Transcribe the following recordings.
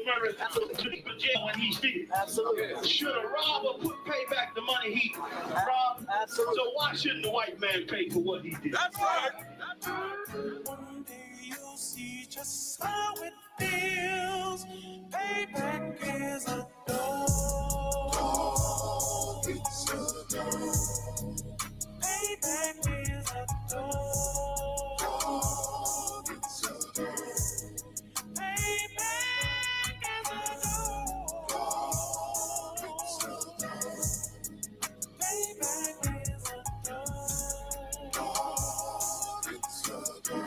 America to the jail when he did. Absolutely. Should a robber pay back the money he robbed? Absolutely. So why shouldn't the white man pay for what he did? That's right. One day you'll see just how it feels. Payback is a dog. It's a dog. Payback is a dog. It's a dog. Payback is a dog. It's a dog. Payback is a dog. It's a dog.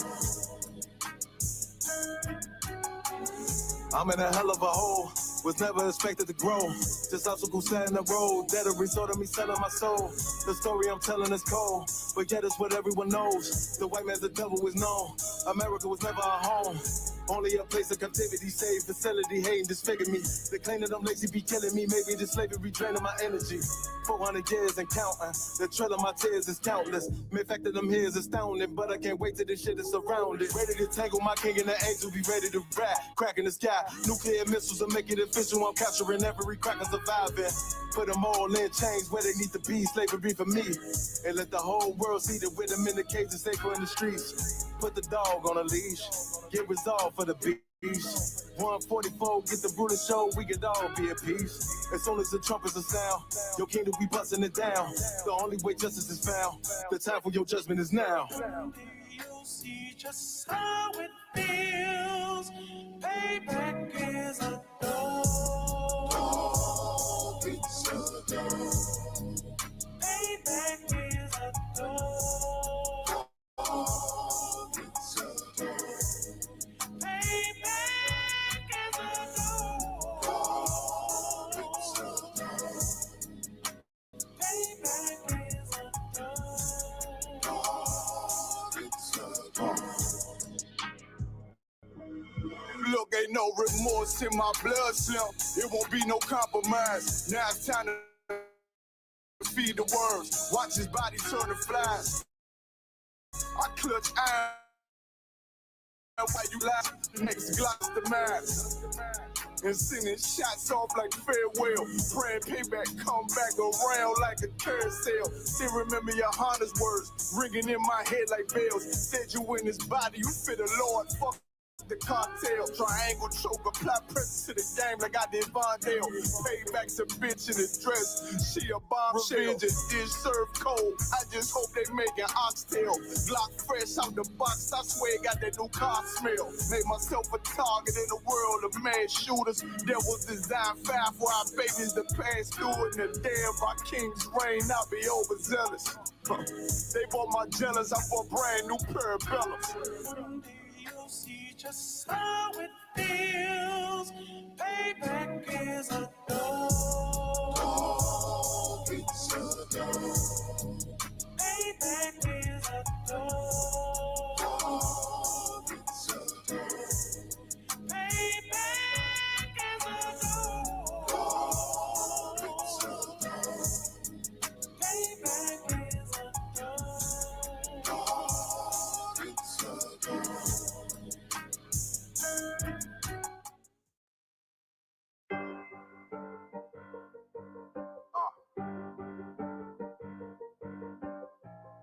I'm in a hell of a hole, was never expected to grow. Just obstacles set in the road, that a result of me selling my soul. The story I'm telling is cold, but yet it's what everyone knows. The white man, the devil is known. America was never our home. Only a place of captivity, safe facility, hating, disfigure me. They claim that I'm lazy, be killing me. Maybe the slavery draining my energy. 400 years and counting. The trail of my tears is countless. The fact that I'm here is astounding, but I can't wait till this shit is surrounded. Ready to tangle my king and the angel, be ready to rap. Crack in the sky, nuclear missiles will make it official. I'm capturing every cracker surviving. Put them all in chains where they need to be. Slavery for me. And let the whole world see that with them in the cage and safer in the streets. Put the dog on a leash. Get resolved for the beast. 144, get the brutal show, we could all be at peace. As soon as the trumpets are sound, your kingdom we busting it down. The only way justice is found, the time for your judgment is now. You'll see just how it feels. Payback is a dog. It's a dog. Payback is a dog. It's a dog. Payback is a dog. It's a dog. Payback is a dog. It's a dog. Look, ain't no remorse in my blood slim. It won't be no compromise. Now it's time to feed the worms. Watch his body turn to flies. I clutch iron while you lie. Next gloss the mask. And sending shots off like farewell. Praying payback come back around like a carousel. Still remember your Honda's words ringing in my head like bells. Said you in his body, you fit the Lord. Fuck the cartel, triangle choke, apply pressure to the game like I did Vondale. Payback's a bitch in a dress, she a bombshell. Revenge is served cold, I just hope they making oxtail. Glock fresh out the box, I swear got that new car smell. Made myself a target in the world of mad shooters. That was design 5 for our babies to pass through in the damn by King's reign, I'll be overzealous. They bought my jealous, I bought brand new pair of bellows. You'll see just how it feels. Payback is a dog. It's a dog. Payback is a dog. It's a dog. Payback is a dog. It's a dog. Payback is a dog. It's a dog.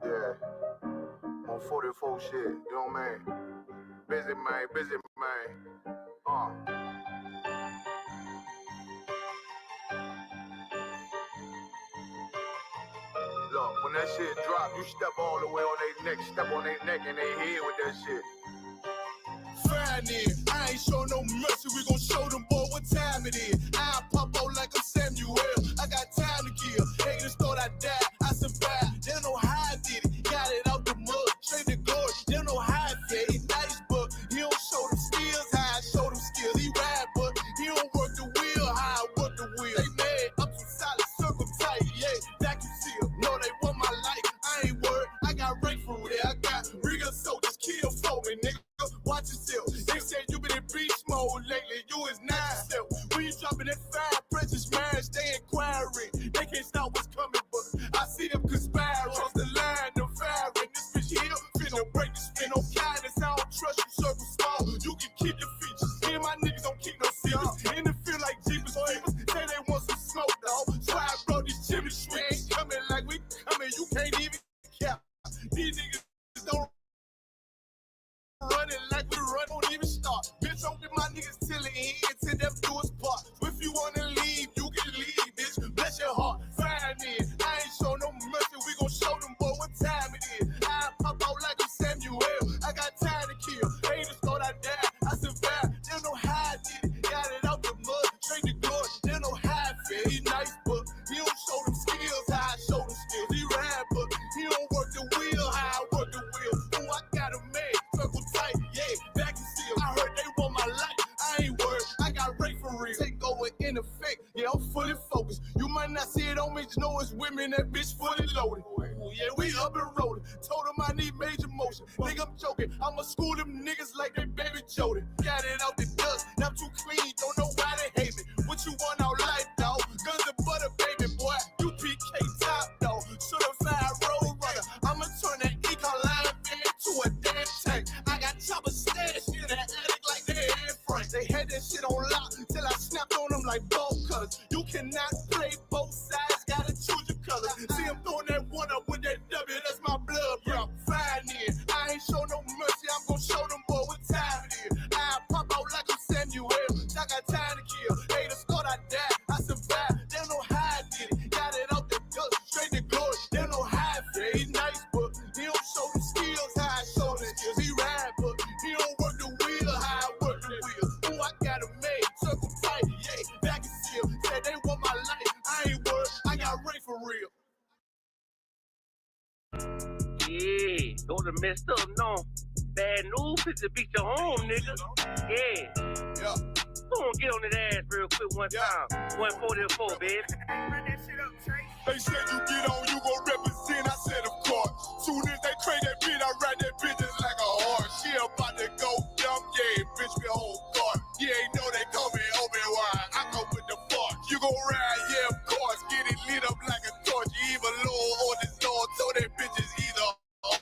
Yeah, on 44 shit, you know what I mean? Busy man, busy man. Look, when that shit drop, you step all the way on their neck, step on their neck and they head with that shit. Fine in, I ain't show no mercy, we gon' show them boy what time it is. I pop out like I'm Samuel, I got time to kill. Haters thought I died, I survived. They don't know how I did it, got it out the mud, straight to glory. They don't know how I fed, he nice but he don't show them skills, how I show them skills. He ride but he don't work the wheel, how I work the wheel. They mad, I'm too solid, circle tight, yeah, vacuum seal. No, they want my life, I ain't worried, I got rank from there, I got real soldiers, kill for me, nigga. Watch yourself. They say you been in beast mode lately. You is not yourself. When you dropping that fire, precious marriage, they inquiring. They can't stop what's coming, but I see them conspiring. Cross the line, them firing. This bitch here, finna break the spin on kindness. I don't trust you, circle small. You can keep your features. Me and my niggas don't keep no seal. creepers. In the field like Jeepers Creepers. Say they want some smoke, dog. So I brought these chimney sweeps. Coming like we coming, you can't even cap. These niggas don't run it like we run, won't even start. Bitch, don't get my niggas till the end, till them do us part. If you wanna leave, you can leave, bitch. Bless your heart, fine in. I ain't show no mercy, we gon' show them boy what time it is. I pop out like I'm Samuel. I got time to kill. Haters thought I died, I survived. They don't know how I did it. Got it out the mud, straight to glory. They don't know how I feel. He nice, but he don't show them skills how I show them skills. He ride, but he don't work the wheel how I work the wheel. Oh, I got a man, circle tight, yeah, back and still. I heard they want my life. I ain't worried, I got Ray for real. Take over in effect, yeah, I'm fully focused. You might not see it on me, just know it's women, that bitch fully loaded. Ooh, yeah, we up and rolling. Told them I need major motion. Think I'm joking, I'ma school them niggas like they baby Jody. Got it out the dust, now I'm too clean, don't know why they hate me. What you want out life, dog? Guns and butter, baby boy. You PK top, dog. Certified road runner. I'ma turn that econ line into a damn tank. I got chopper stash in the attic like they had Frank. They had that shit on lock till I snapped on them like bolt cutters. You cannot play both sides, gotta choose your colors. See, I'm throwing that one up with that W, that's my blood, bro. Fine in. I ain't show no mercy, I'm gonna show them boy what time it is. I pop out like I'm Samuel. I got time to kill. Haters thought I died, I survived. They don't know how I did it. Got it out the dust, straight to glory. They don't know how I feel. He nice, but he don't show the skills how I show the skills. He ride, but he don't work the wheel how I work the wheel. Oh, I got a man, circle tight, yeah, back and still. Said they want my life, I ain't worried. I got Ray for real. Yeah, go to messed up, no. Bad news, it's to beat your home, nigga. Yeah. Go on, get on that ass real quick one time. 144, baby. They said you get on, you gon' represent. I said, of course. Soon as they crank that beat, I ride that bitch just like a horse. She about to go dumb, yeah, bitch, me whole guard. You ain't know they call me Obi-Wan. I come with the force. You gon' ride, yeah, of course. Get it lit up like a torch. You even low on this Lord, so that bitch is either or.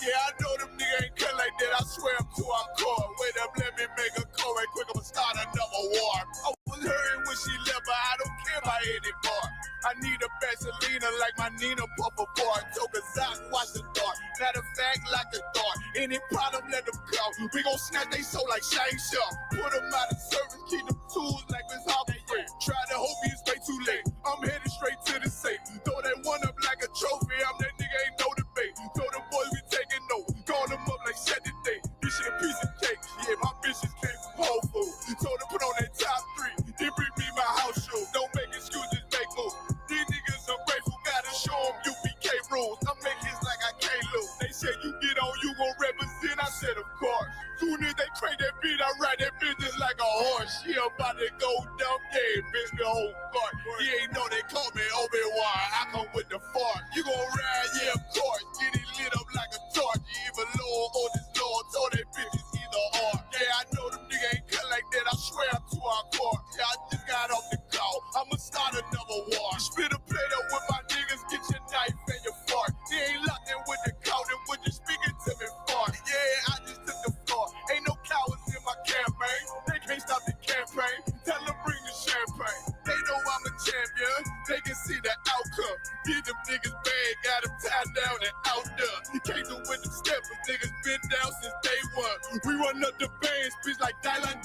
Yeah, I know them niggas ain't cut like that. I swear I'm too hardcore. Wait up, let me make a call right quick. I'ma start another war. I was hurting when she left, but I don't care about any part. I need a Vaseline like my Nina Puffer part. Took a Zach, watch the dart. Matter of fact, like a dart. Any problem, let them come. We gon' snatch they soul like Shane Shaw. Put them out of service, keep them tools like Miss Hopper. Try to hope it's way too late. I'm headed straight to the safe. Throw that one up like a trophy. I'm that nigga, ain't no debate. Told them boys we taking note. Call them up like Saturday. This shit a piece of cake. Yeah, my bitches came from Whole Foods. Told them put on that top 3. Then bring me my house shoes. Don't make excuses, make moves. These niggas ungrateful, gotta show them UPK rules. I make hits like I can't lose. They said you get on, you gon' represent. I said of course. Soon as they crank that beat, I ride that bitch just like a horse. She about to go dumb, yeah, bitch, the whole guard. You ain't know they call me Obi-Wan. I come with the force. You gon' ride, yeah, of course. Get it lit up like a torch. You even low on this Lord, so that bitch is either or. Yeah, I know them niggas ain't cut like that. I swear I'm too hardcore. Yeah, I just got off the call. I'ma start another war. Spit a plate up with my niggas, get your knife and your fork. They ain't locked in with the count and when you speaking to me fart. Yeah, I just took the floor. Ain't no cowards in my campaign. They can't stop the campaign. Tell them bring the champagne. They know I'm a champion. They can see the outcome. Get them niggas bad, got them tied down and outdone. You can't do with them steppers. Niggas been down since day one. We run up the bands, bitch, like Dylan.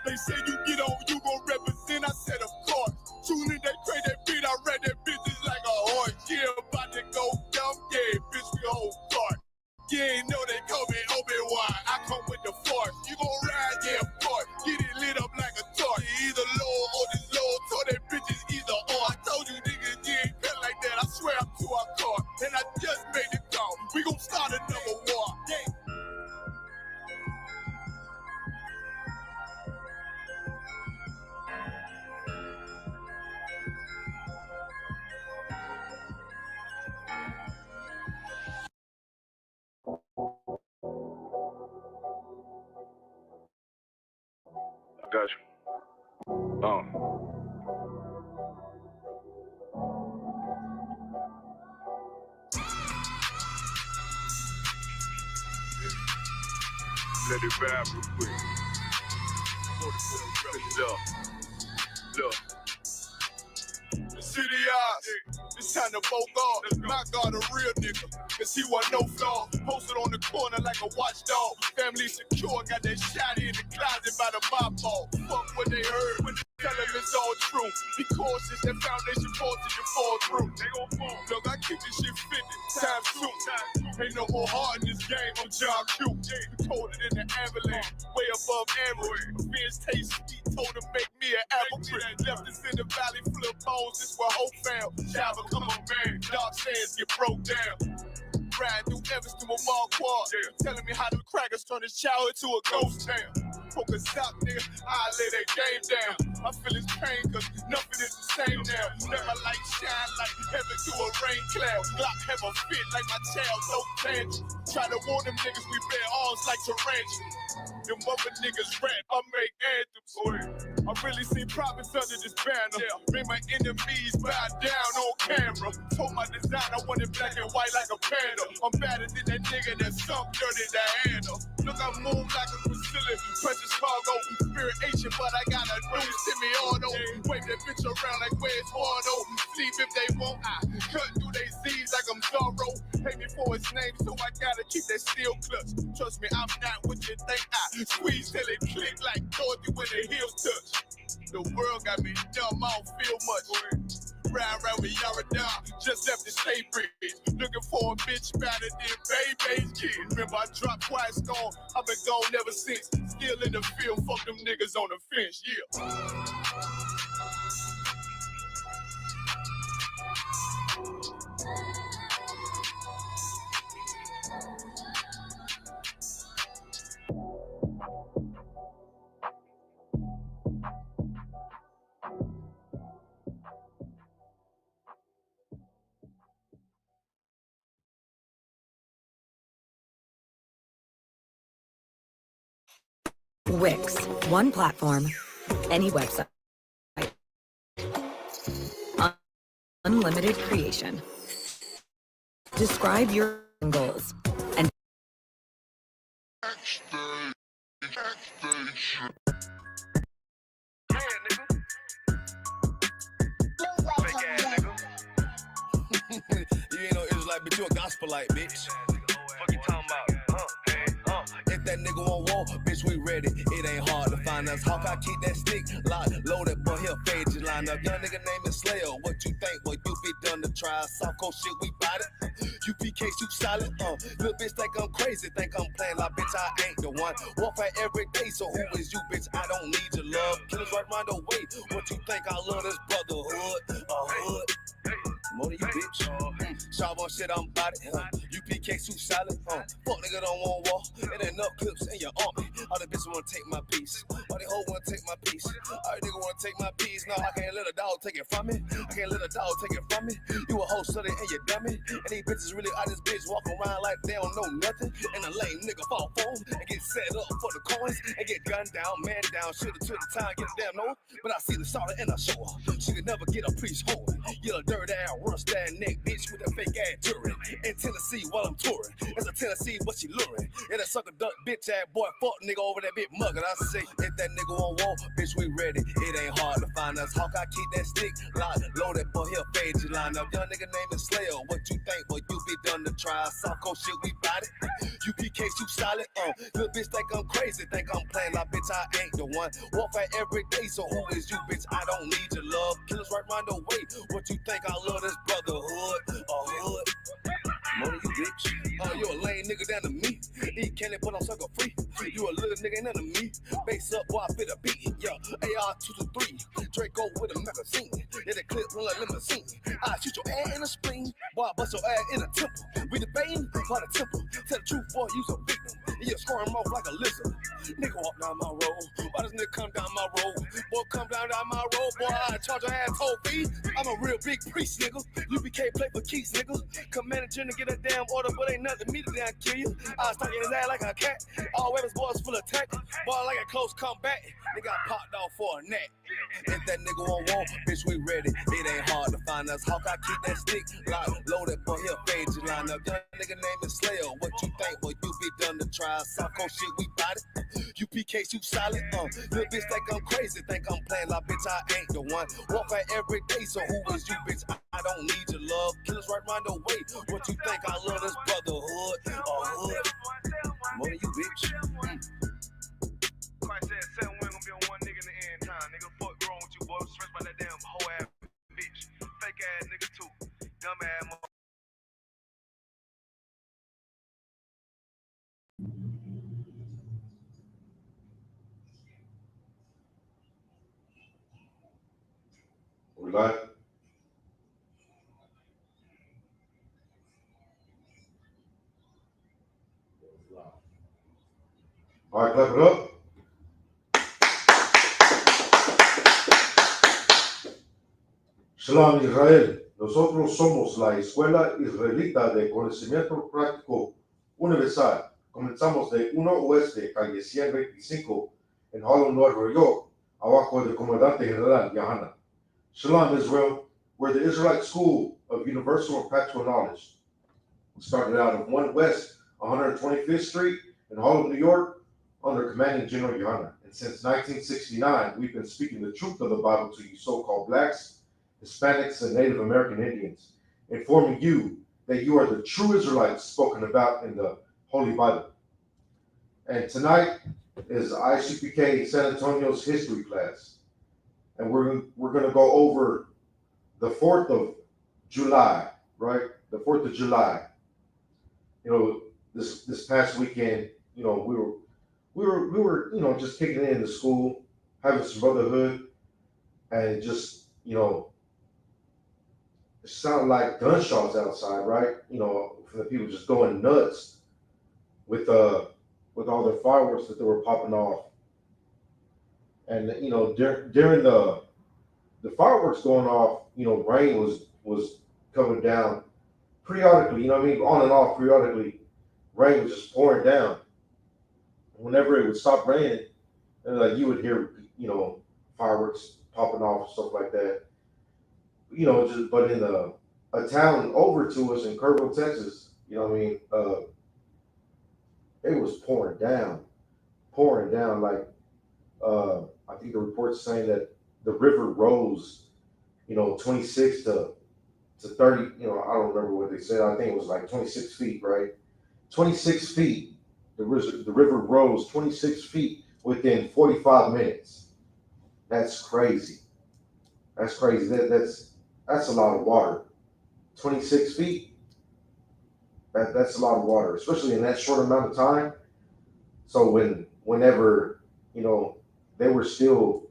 They say you get on, you gon' represent. I said, of course. Soon as they crank that beat, I read that bitch just like a horse. Yeah, about to go dumb, yeah, bitch, we whole part. You ain't know they call me Obi-Wan. I come with the force. You gon' ride, yeah, of course. Get it lit up like a torch. You either low or this low, so that bitch is either or. I told you niggas, you ain't cut like that. I swear I'm too hardcore. And I just made it call. We gon' start another war. Yeah. Got you. Let it vibe real quick. Look. The city eyes, it's time to vote God. My God, a real nigga, cause he wasn't no flaw. Posted on the corner like a watchdog. Family secure, got that shotty in the closet by the mob ball. Fuck what they heard, when they tell them it's all true. Be cautious, that foundation falls till you fall through. They gon' fall. Look, I keep this shit 50 times two. Ain't no more heart in this game, I'm John Q. Colder than the avalanche, way above average. Fierce taste sweet, told to make me an apple tree. Left us in the valley full of bones, this where hope found. Shall become a man, dark sands get broke down. Riding through Evans through a mall quad, telling me how them crackers turn this child into a ghost town. Focus out, nigga, I lay that game down. I feel his pain, cause nothing is the same now. Let my light shine like heaven through a rain cloud. Glock have a fit like my child, no tangent. Try to warn them niggas, we bear arms like tarantula. Them other niggas rap, I make anthems. I really seen prophets under this banner. Made my enemies bow down on camera. Told my design I wanted black and white like a panda. I'm better than that nigga that sunk dirty Diana. Look, I move like a Brazilian, precious cargo, spirit Asian, but I got a new semi-auto. Wave that bitch around like where's Wardo. Sleep if they won't, I cut through they Z's like I'm Zorro. Pay me for his name, so I gotta keep that steel clutch. Trust me, I'm not what you think. I squeeze till it click like Dorothy when the heels touch. The world got me dumb, I don't feel much. Round with Yara down, just left the state bridge. Looking for a bitch better than baby's kid. Remember I dropped Quiet Storm, I've been gone ever since. Still in the field, fuck them niggas on the fence, yeah. Wix, one platform, any website. Unlimited creation. Describe your goals and You ain't no Israelite, but you a gospelite, bitch. Fuck you talking about? If that nigga won't walk, bitch, we ready. It ain't hard to find us. Hawk, I keep that stick locked, loaded, but he'll fade you line up. Young nigga name is Slayer. What you think? Well, you be done to try. Soft cold shit, we bought it. UPK, you solid. Little bitch think I'm crazy, think I'm playing like bitch, I ain't the one. Warfare every day, so who is you, bitch? I don't need your love. Killers right round the way. What you think? I love this brotherhood, a hood. More than you, bitch. Sharp on shit, I'm about it. UPK, suit solid. Fuck nigga don't want war. It ain't enough clips in your army. All the bitches wanna take my piece. All the hoes wanna take my piece. All the niggas wanna take my piece. No, I can't let a dog take it from me. I can't let a dog take it from me. You a hoe study and you dummy. And these bitches really out this bitch walking around like they don't know nothing. And a lame nigga fall for them and get set up for the coins and get gunned down, man down. Shoulda took the time, get a damn no. But I see the starter and I show her. She could never get a priest hold. You a dirt ass, rust ass neck bitch with a fake ass jury. In Tennessee while I'm touring. It's a Tennessee, but she luring. And a sucker duck bitch ass boy fuck nigga over that big mug. And I say, if that nigga won't walk, bitch, we ready. It ain't hard to find us. Hawk, I keep that stick locked, loaded, but he'll fade you line up. Young nigga name is Slayer. What you think? Well, you be done to try. Soft cold shit, we bout it. UPK, you solid. Little bitch think I'm crazy, think I'm playing like bitch, I ain't the one. Warfare every day, so who is you, bitch? I don't need your love. Killers right round the way. What you think? I love this brotherhood, a hood. More than you, bitch. You a lame nigga down to me. Eat candy, but I'm sucker free. You a little nigga, ain't none of me. Base up, boy, I fit a beat. Yeah, AR-223. Draco with a magazine. Yeah, the clip run like limousine. I shoot your ass in the spleen. Boy, I bust your ass in the temple. We debating by the temple. Tell the truth, boy, you's a victim. And you're scoring off like a lizard. Nigga walk down my road. Why does nigga come down my road? Boy, come down my road. Boy, I charge your ass toll fee. I'm a real big priest, nigga. UPK play for keys, nigga. Commander General get a damn order, but ain't nothing me to damn kill you. I start your his ass like a cat. All weapons, boys full of tech. Boy, like a close combat. They got popped off for a neck. If that nigga won't want, bitch, we ready. It ain't hard to find us. Hawk, I keep that stick locked, loaded, boy, he'll fade you line up. Young nigga name is Slayer. What you think? Well, you be done to try. South Coast shit, we bout it. You PKs, you solid. Little bitch think I'm crazy. Think I'm playing like bitch, I ain't the one. Walk out every day, so who is you, bitch? I don't need your love. Killers right round the way. What you think? I love this brotherhood or hood? More than you, bitch. Christ said 7 women gonna be on one nigga in the end time. Nigga, fuck wrong with you, boy. Stressed by that damn whole ass bitch. Fake ass nigga too. Dumb ass mother. We live? All right, clap it up. Shalom Israel. Nosotros somos la Escuela Israelita de Conocimiento Práctico Universal. Comenzamos de 1 Oeste, calle 125, en Harlem, Nueva York, abajo del Comandante General Yahana. Shalom Israel. We're the Israelite School of Universal and Practical Knowledge. We started out of 1 West, 125th Street in Harlem, New York, under Commanding General Yahana. And since 1969, we've been speaking the truth of the Bible to you so-called blacks, Hispanics, and Native American Indians, informing you that you are the true Israelites spoken about in the Holy Bible. And tonight is Isupk San Antonio's history class. And we're going to go over the 4th of July, right? The 4th of July. You know, this past weekend, you know, we were, you know, just kicking it into school, having some brotherhood, and just, you know, it sounded like gunshots outside, right? You know, for the people just going nuts with all the fireworks that they were popping off. And you know, during the fireworks going off, you know, rain was coming down periodically. You know what I mean? On and off periodically, rain was just pouring down. Whenever it would stop raining, and like you would hear, you know, fireworks popping off and stuff like that. You know, just but in a town over to us in Kerrville, Texas, you know what I mean? It was pouring down like I think the report's saying that the river rose, you know, 26 to 30, you know, I don't remember what they said. I think it was like 26 feet, right? 26 feet. The river rose 26 feet within 45 minutes. That's crazy. That's crazy. That's a lot of water. 26 feet. That's a lot of water, especially in that short amount of time. So whenever, you know, they were still,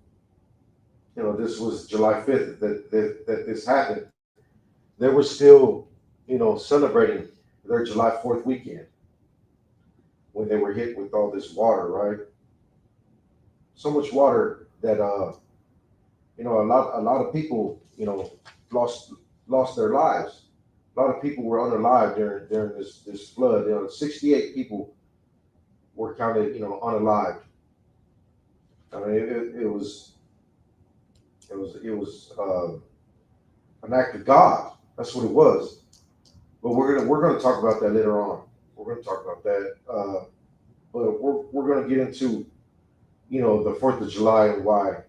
you know, this was July 5th that this happened. They were still, you know, celebrating their July 4th weekend when they were hit with all this water, right? So much water that you know, a lot of people, you know, lost their lives. A lot of people were unalive during this flood. You know, 68 people were counted, you know, unalived. I mean, it was an act of God. That's what it was. But we're gonna talk about that later on. We're gonna talk about that. But we're gonna get into, you know, the 4th of July and why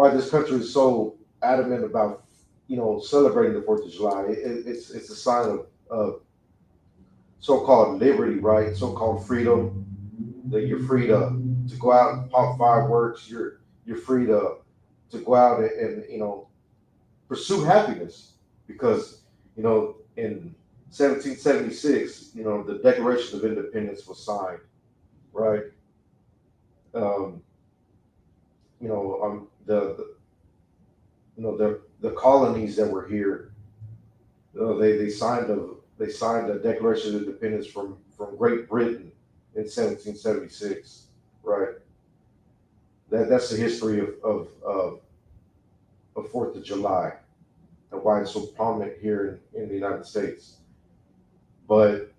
this country is so adamant about, you know, celebrating the 4th of July. It's a sign of so-called liberty, right? So-called freedom. That you're free to go out and pop fireworks. You're free to go out and you know, pursue happiness, because, you know, in 1776, you know, the Declaration of Independence was signed, right? You know, the colonies that were here, you know, they signed a Declaration of Independence from Great Britain in 1776, right? That's the history of 4th of July and why it's so prominent here in the United States. But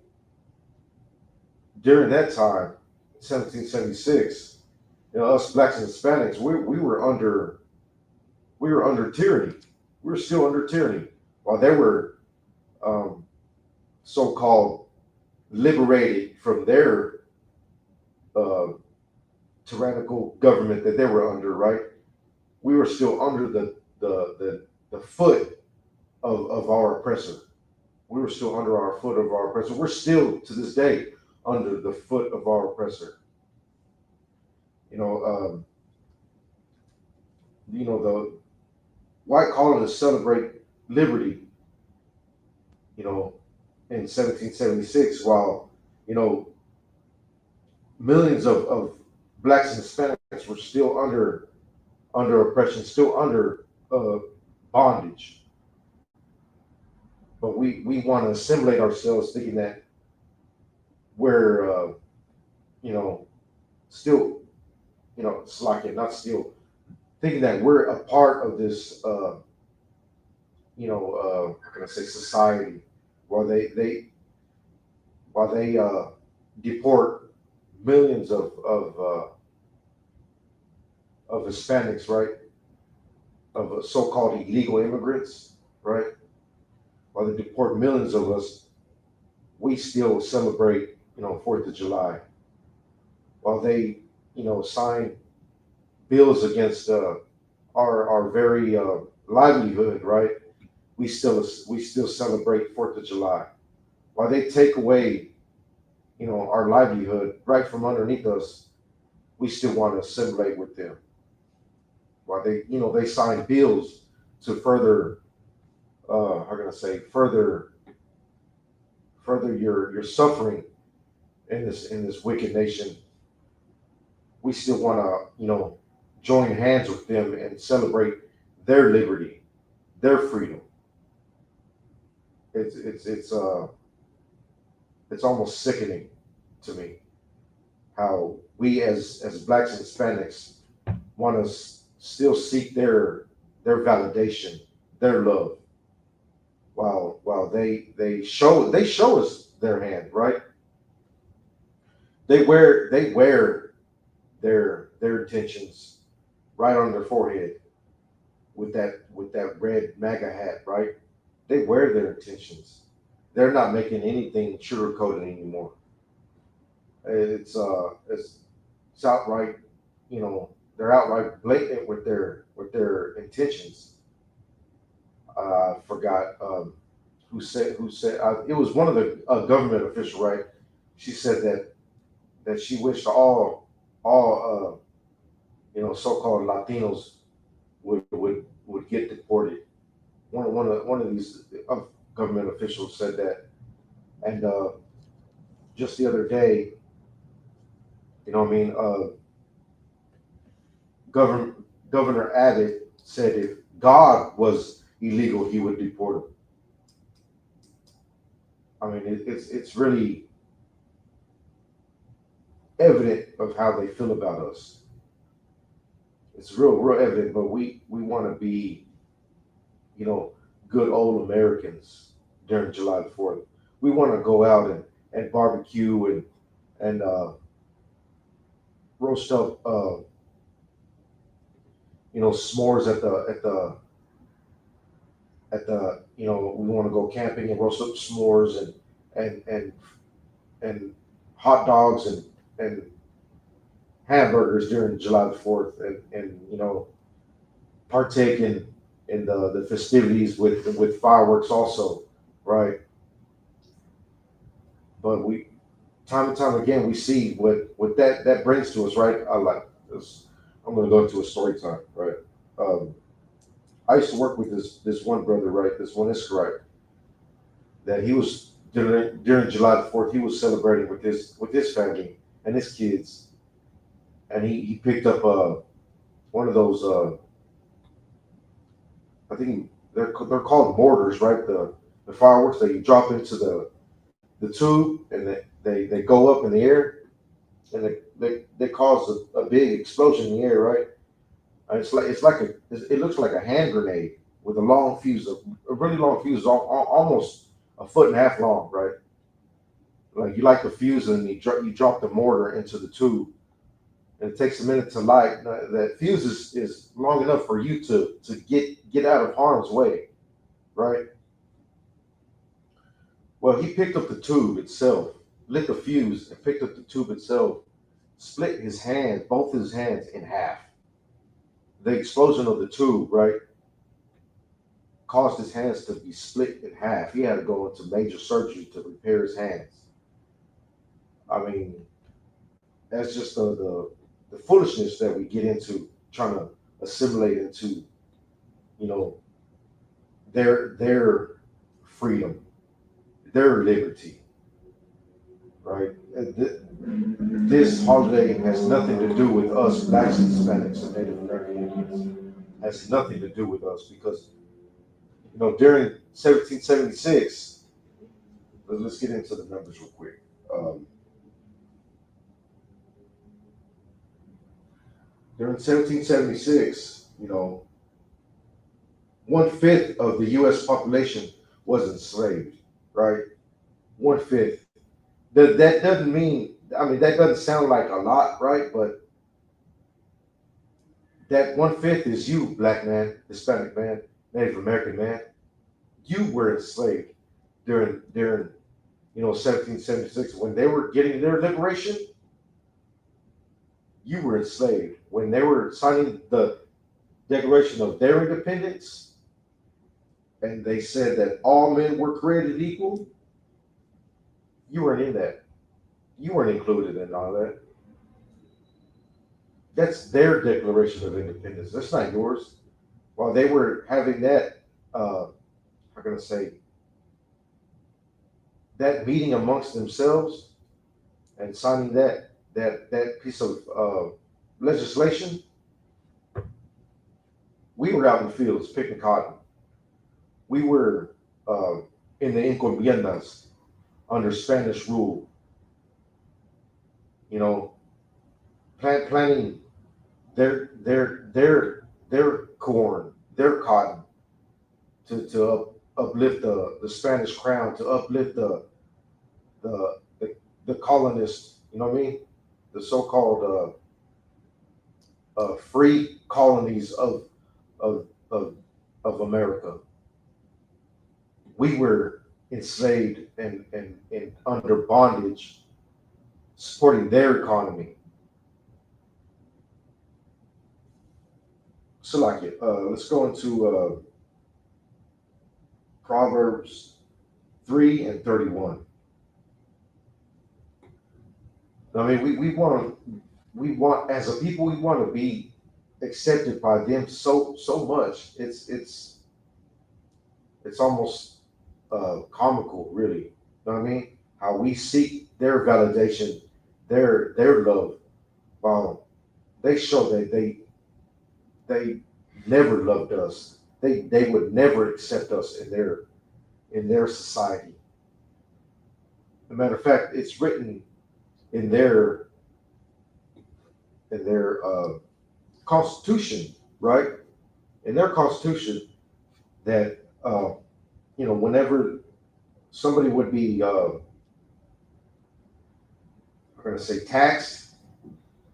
during that time, 1776, you know, us blacks and Hispanics, we were under tyranny. We were still under tyranny while they were so-called liberated from their uh, tyrannical government that they were under. Right, we were still under the foot of our oppressor. We were still under our foot of our oppressor. We're still to this day under the foot of our oppressor. You know, the white colonists celebrate liberty, you know, in 1776, while, you know, millions of blacks and Hispanics were still under oppression, still under bondage. But we want to assimilate ourselves, thinking that we're, you know, still, you know, slacking, not still, thinking that we're a part of this, you know, how can I say, society, while they deport millions of Hispanics, right, of so-called illegal immigrants, right, while they deport millions of us, we still celebrate, you know, 4th of July, while they, you know, sign bills against our very livelihood, right? We still celebrate 4th of July, while they take away, you know, our livelihood right from underneath us. We still want to assimilate with them, while they, you know, they sign bills to further, how can I say, further your suffering in this wicked nation. We still want to, you know, join hands with them and celebrate their liberty, their freedom. It's almost sickening to me how we as blacks and Hispanics want to still seek their validation, their love, while they show us their hand, right? They wear their intentions right on their forehead with that red MAGA hat, right? They wear their intentions. They're not making anything sugarcoated anymore. It's outright, you know, they're outright blatant with their intentions. I forgot who said it was one of the government official, right? She said that she wished all you know, so-called Latinos would get deported. One of these government officials said that, and just the other day, you know what I mean, Governor Abbott said if God was illegal, he would deport him. I mean, it's really evident of how they feel about us. It's real evident, but we want to be, you know, good old Americans during July the 4th. We want to go out and barbecue and roast up, you know, s'mores at the you know, we want to go camping and roast up s'mores and hot dogs and hamburgers during July the 4th, and you know, partake in the festivities with fireworks also, right? But we, time and time again, we see what that brings to us, right? I like this. I'm going to go into a story time, right? I used to work with this one brother, right? This one Isupk, that he was during July the 4th, he was celebrating with his family and his kids, and he picked up one of those I think they're called mortars, right? The fireworks that you drop into the tube, and they go up in the air, and they cause a big explosion in the air, right? And it looks like a hand grenade with a long fuse, a really long fuse, almost a foot and a half long, right? Like you light the fuse and you drop the mortar into the tube, and it takes a minute to light. That fuse is long enough for you to get out of harm's way, right? Well, he picked up the tube itself, lit the fuse, and picked up the tube itself, split his hand, both his hands in half. The explosion of the tube, right, caused his hands to be split in half. He had to go into major surgery to repair his hands. I mean, that's just the foolishness that we get into trying to assimilate into, you know, their freedom, their liberty, right? This holiday has nothing to do with us, Blacks and Hispanics and Native American Indians. It has nothing to do with us because, you know, during 1776, let's get into the numbers real quick. During 1776, you know, 1/5 of the U.S. population was enslaved, right? 1/5. That doesn't mean, I mean, that doesn't sound like a lot, right? But that 1/5 is you, Black man, Hispanic man, Native American man. You were enslaved during 1776 when they were getting their liberation. You were enslaved when they were signing the Declaration of their independence, and they said that all men were created equal. You weren't in that. You weren't included in all that. That's their Declaration of Independence. That's not yours. While they were having that, how can I say, that meeting amongst themselves and signing that piece of legislation, we were out in the fields picking cotton. We were in the encomiendas under Spanish rule. You know, planting their corn, their cotton to uplift the Spanish crown, to uplift the colonists. You know what I mean? The so-called free colonies of America. We were enslaved and under bondage, supporting their economy. So, like it. Let's go into Proverbs 3:31. I mean, we want as a people, we want to be accepted by them so much. It's almost comical, really. You know what I mean? How we seek their validation, their love, while they show that they never loved us. They would never accept us in their society. As a matter of fact, it's written in their constitution, right? In their constitution, that whenever somebody would be, I'm going to say taxed,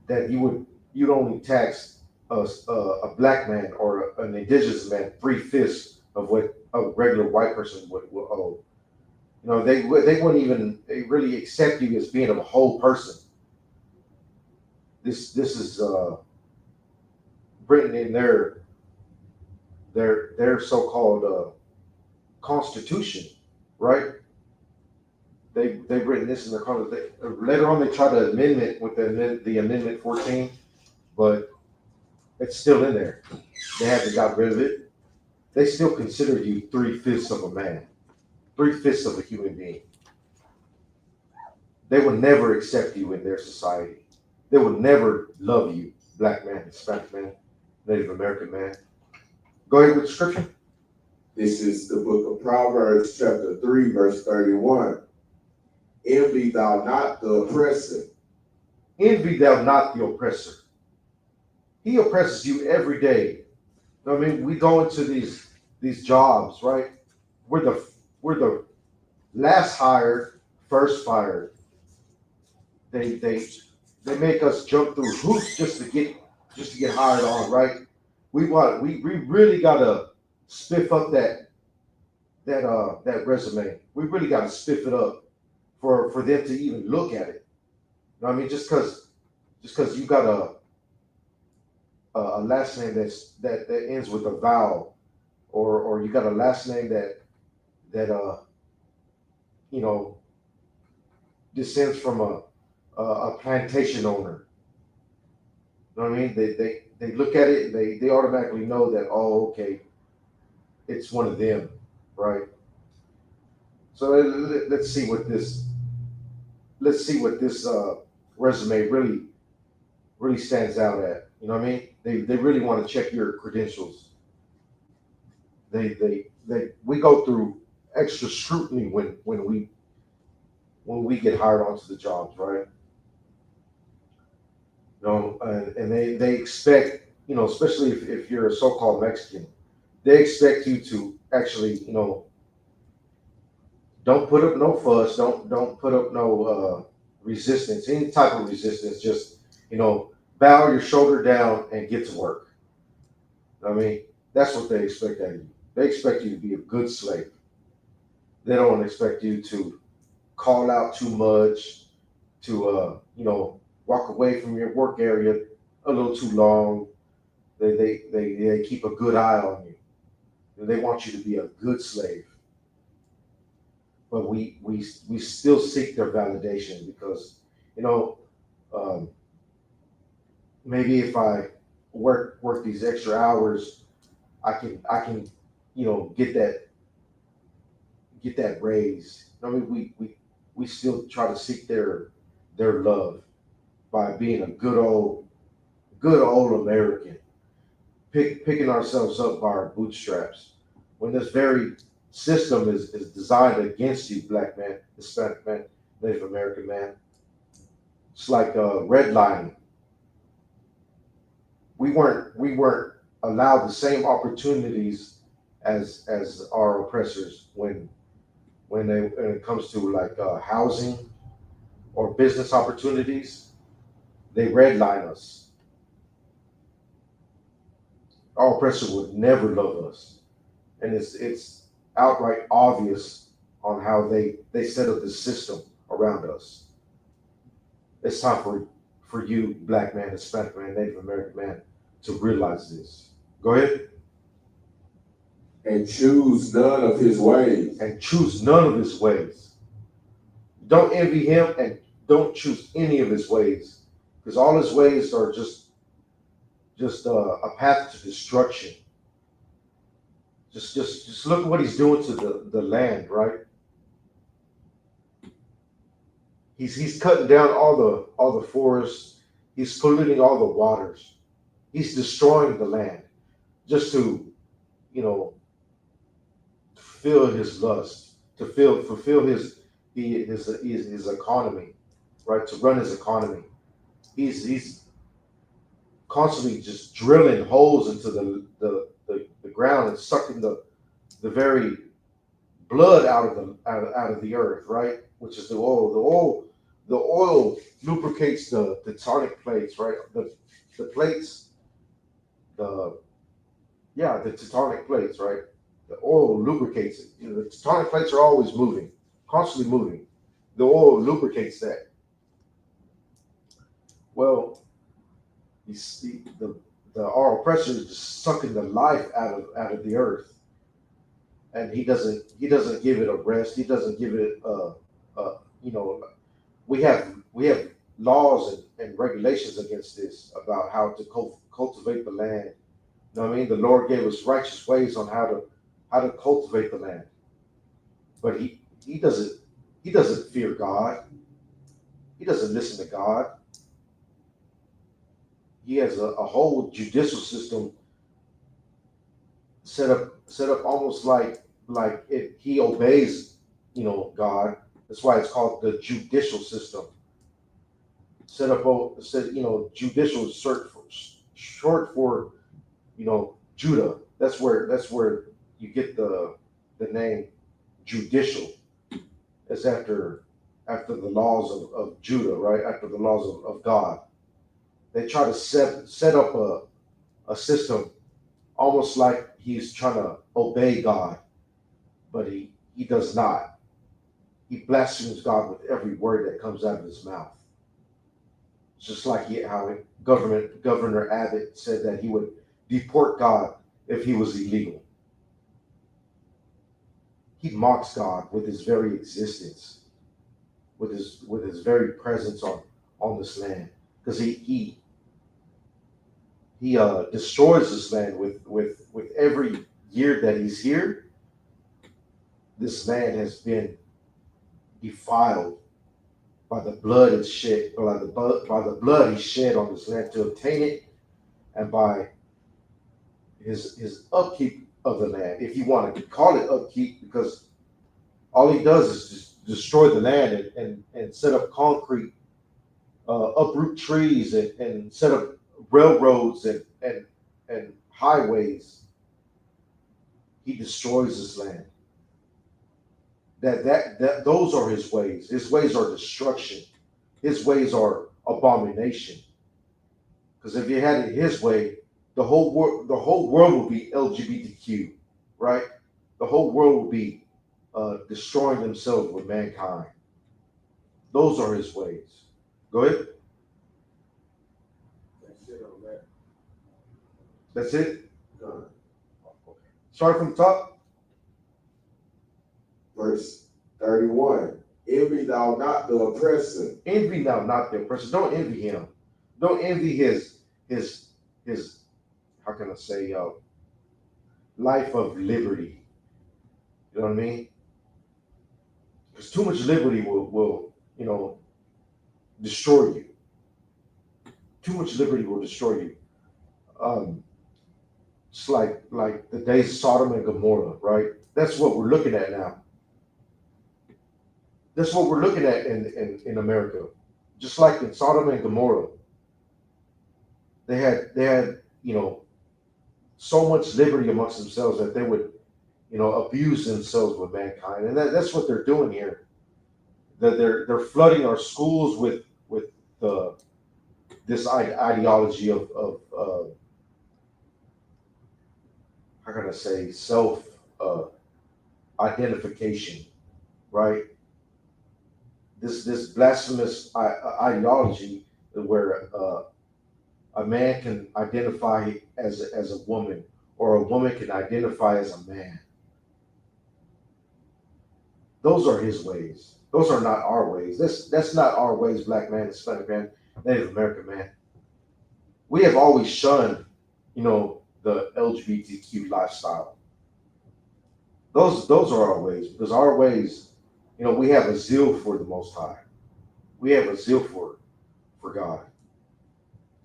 that you'd only tax a black man or an indigenous man 3/5 of what a regular white person would owe. You know, they wouldn't even really accept you as being a whole person. This is written in their so-called constitution, right? They've written this in their constitution. Later on, they tried to amendment with the Amendment 14, but it's still in there. They haven't got rid of it. They still consider you 3/5 of a man, 3/5 of a human being. They will never accept you in their society. They will never love you, black man, Hispanic man, Native American man. Go ahead with the scripture. This is the book of Proverbs, chapter 3, verse 31. Envy thou not the oppressor. Envy thou not the oppressor. He oppresses you every day. I mean, we go into these jobs, right? We're the last hired, first fired, they make us jump through hoops just to get hired on, right? We really gotta spiff up that resume. We really gotta spiff it up for them to even look at it. You know what I mean? Just because you got a last name that ends with a vowel, or you got a last name that you know descends from a plantation owner. You know what I mean? They look at it and they automatically know that, oh, okay, it's one of them, right? So let's see what this resume really stands out at. You know what I mean? They really want to check your credentials. We go through extra scrutiny when we get hired onto the jobs, right? You know, and they expect, you know, especially if you're a so-called Mexican, they expect you to actually, you know, don't put up no fuss, don't put up no resistance, any type of resistance. Just, you know, bow your shoulder down and get to work. I mean, that's what they expect out of you. They expect you to be a good slave. They don't expect you to call out too much, to you know, walk away from your work area a little too long. They keep a good eye on you. They want you to be a good slave. But we still seek their validation because, you know, um, maybe if I work these extra hours, I can you know get that raise. I mean, we still try to seek their love by being a good old American, picking ourselves up by our bootstraps. When this very system is designed against you, black man, Hispanic man, Native American man, it's like redlining. We weren't allowed the same opportunities as our oppressors when it comes to like housing or business opportunities. They redline us. Our oppressor would never love us, and it's outright obvious on how they set up the system around us. It's time for you, black man, Hispanic man, Native American man, to realize this. Go ahead. And choose none of his ways. And choose none of his ways. Don't envy him and don't choose any of his ways, because all his ways are just a path to destruction. Just look at what he's doing to the land, right? He's cutting down all the forests. He's polluting all the waters. He's destroying the land just to, you know, fulfill his lust, to fulfill his economy, right? To run his economy. He's constantly just drilling holes into the ground and sucking the very blood out of the earth, right? Which is the oil. The oil lubricates the tectonic plates, right? The plates, the the tectonic plates, right? The oil lubricates it. You know, the tectonic plates are always moving, constantly moving. The oil lubricates that. Well, you see, our oppressor is just sucking the life out of the earth, and he doesn't give it a rest. He doesn't give it you know, we have laws and regulations against this about how to cultivate the land. You know what I mean? The Lord gave us righteous ways on how to cultivate the land, but he doesn't fear God. He doesn't listen to God. He has a whole judicial system set up almost like he obeys, you know, God. That's why it's called the judicial system. You know, judicial is short for, you know, Judah. That's where you get the name judicial. It's after after the laws of Judah, right? After the laws of God. They try to set up a system almost like he's trying to obey God, but he does not. He blasphemes God with every word that comes out of his mouth. It's just like how Governor Abbott said that he would deport God if he was illegal. He mocks God with his very existence, with his very presence on this land, because he destroys this land with every year that he's here. This land has been defiled by the blood it's shed, by the blood he shed on this land to obtain it, and by his upkeep of the land, if you want to call it upkeep, because all he does is just destroy the land and set up concrete, uproot trees, and set up railroads and highways. He destroys this land. That those are his ways. His ways are destruction. His ways are abomination. Because if you had it his way, the whole world would be LGBTQ, right? The whole world would be destroying themselves with mankind. Those are his ways. Go ahead. That's it on that. That's it. Done. Start from the top. Verse 31. Envy thou not the oppressor. Envy thou not the oppressor. Don't envy him. Don't envy his how can I say life of liberty. You know what I mean? Because too much liberty will destroy you. Too much liberty will destroy you. It's like the days of Sodom and Gomorrah, right? That's what we're looking at now. That's what we're looking at in America. Just like in Sodom and Gomorrah, they had so much liberty amongst themselves that they would abuse themselves with mankind, and that's what they're doing here. That they're flooding our schools with this ideology of how can I say, self identification, right? This blasphemous ideology where a man can identify as a woman, or a woman can identify as a man. Those are his ways. Those are not our ways. That's not our ways, black man, Hispanic man, Native American man. We have always shunned, the LGBTQ lifestyle. Those are our ways, because our ways, we have a zeal for the Most High. We have a zeal for God.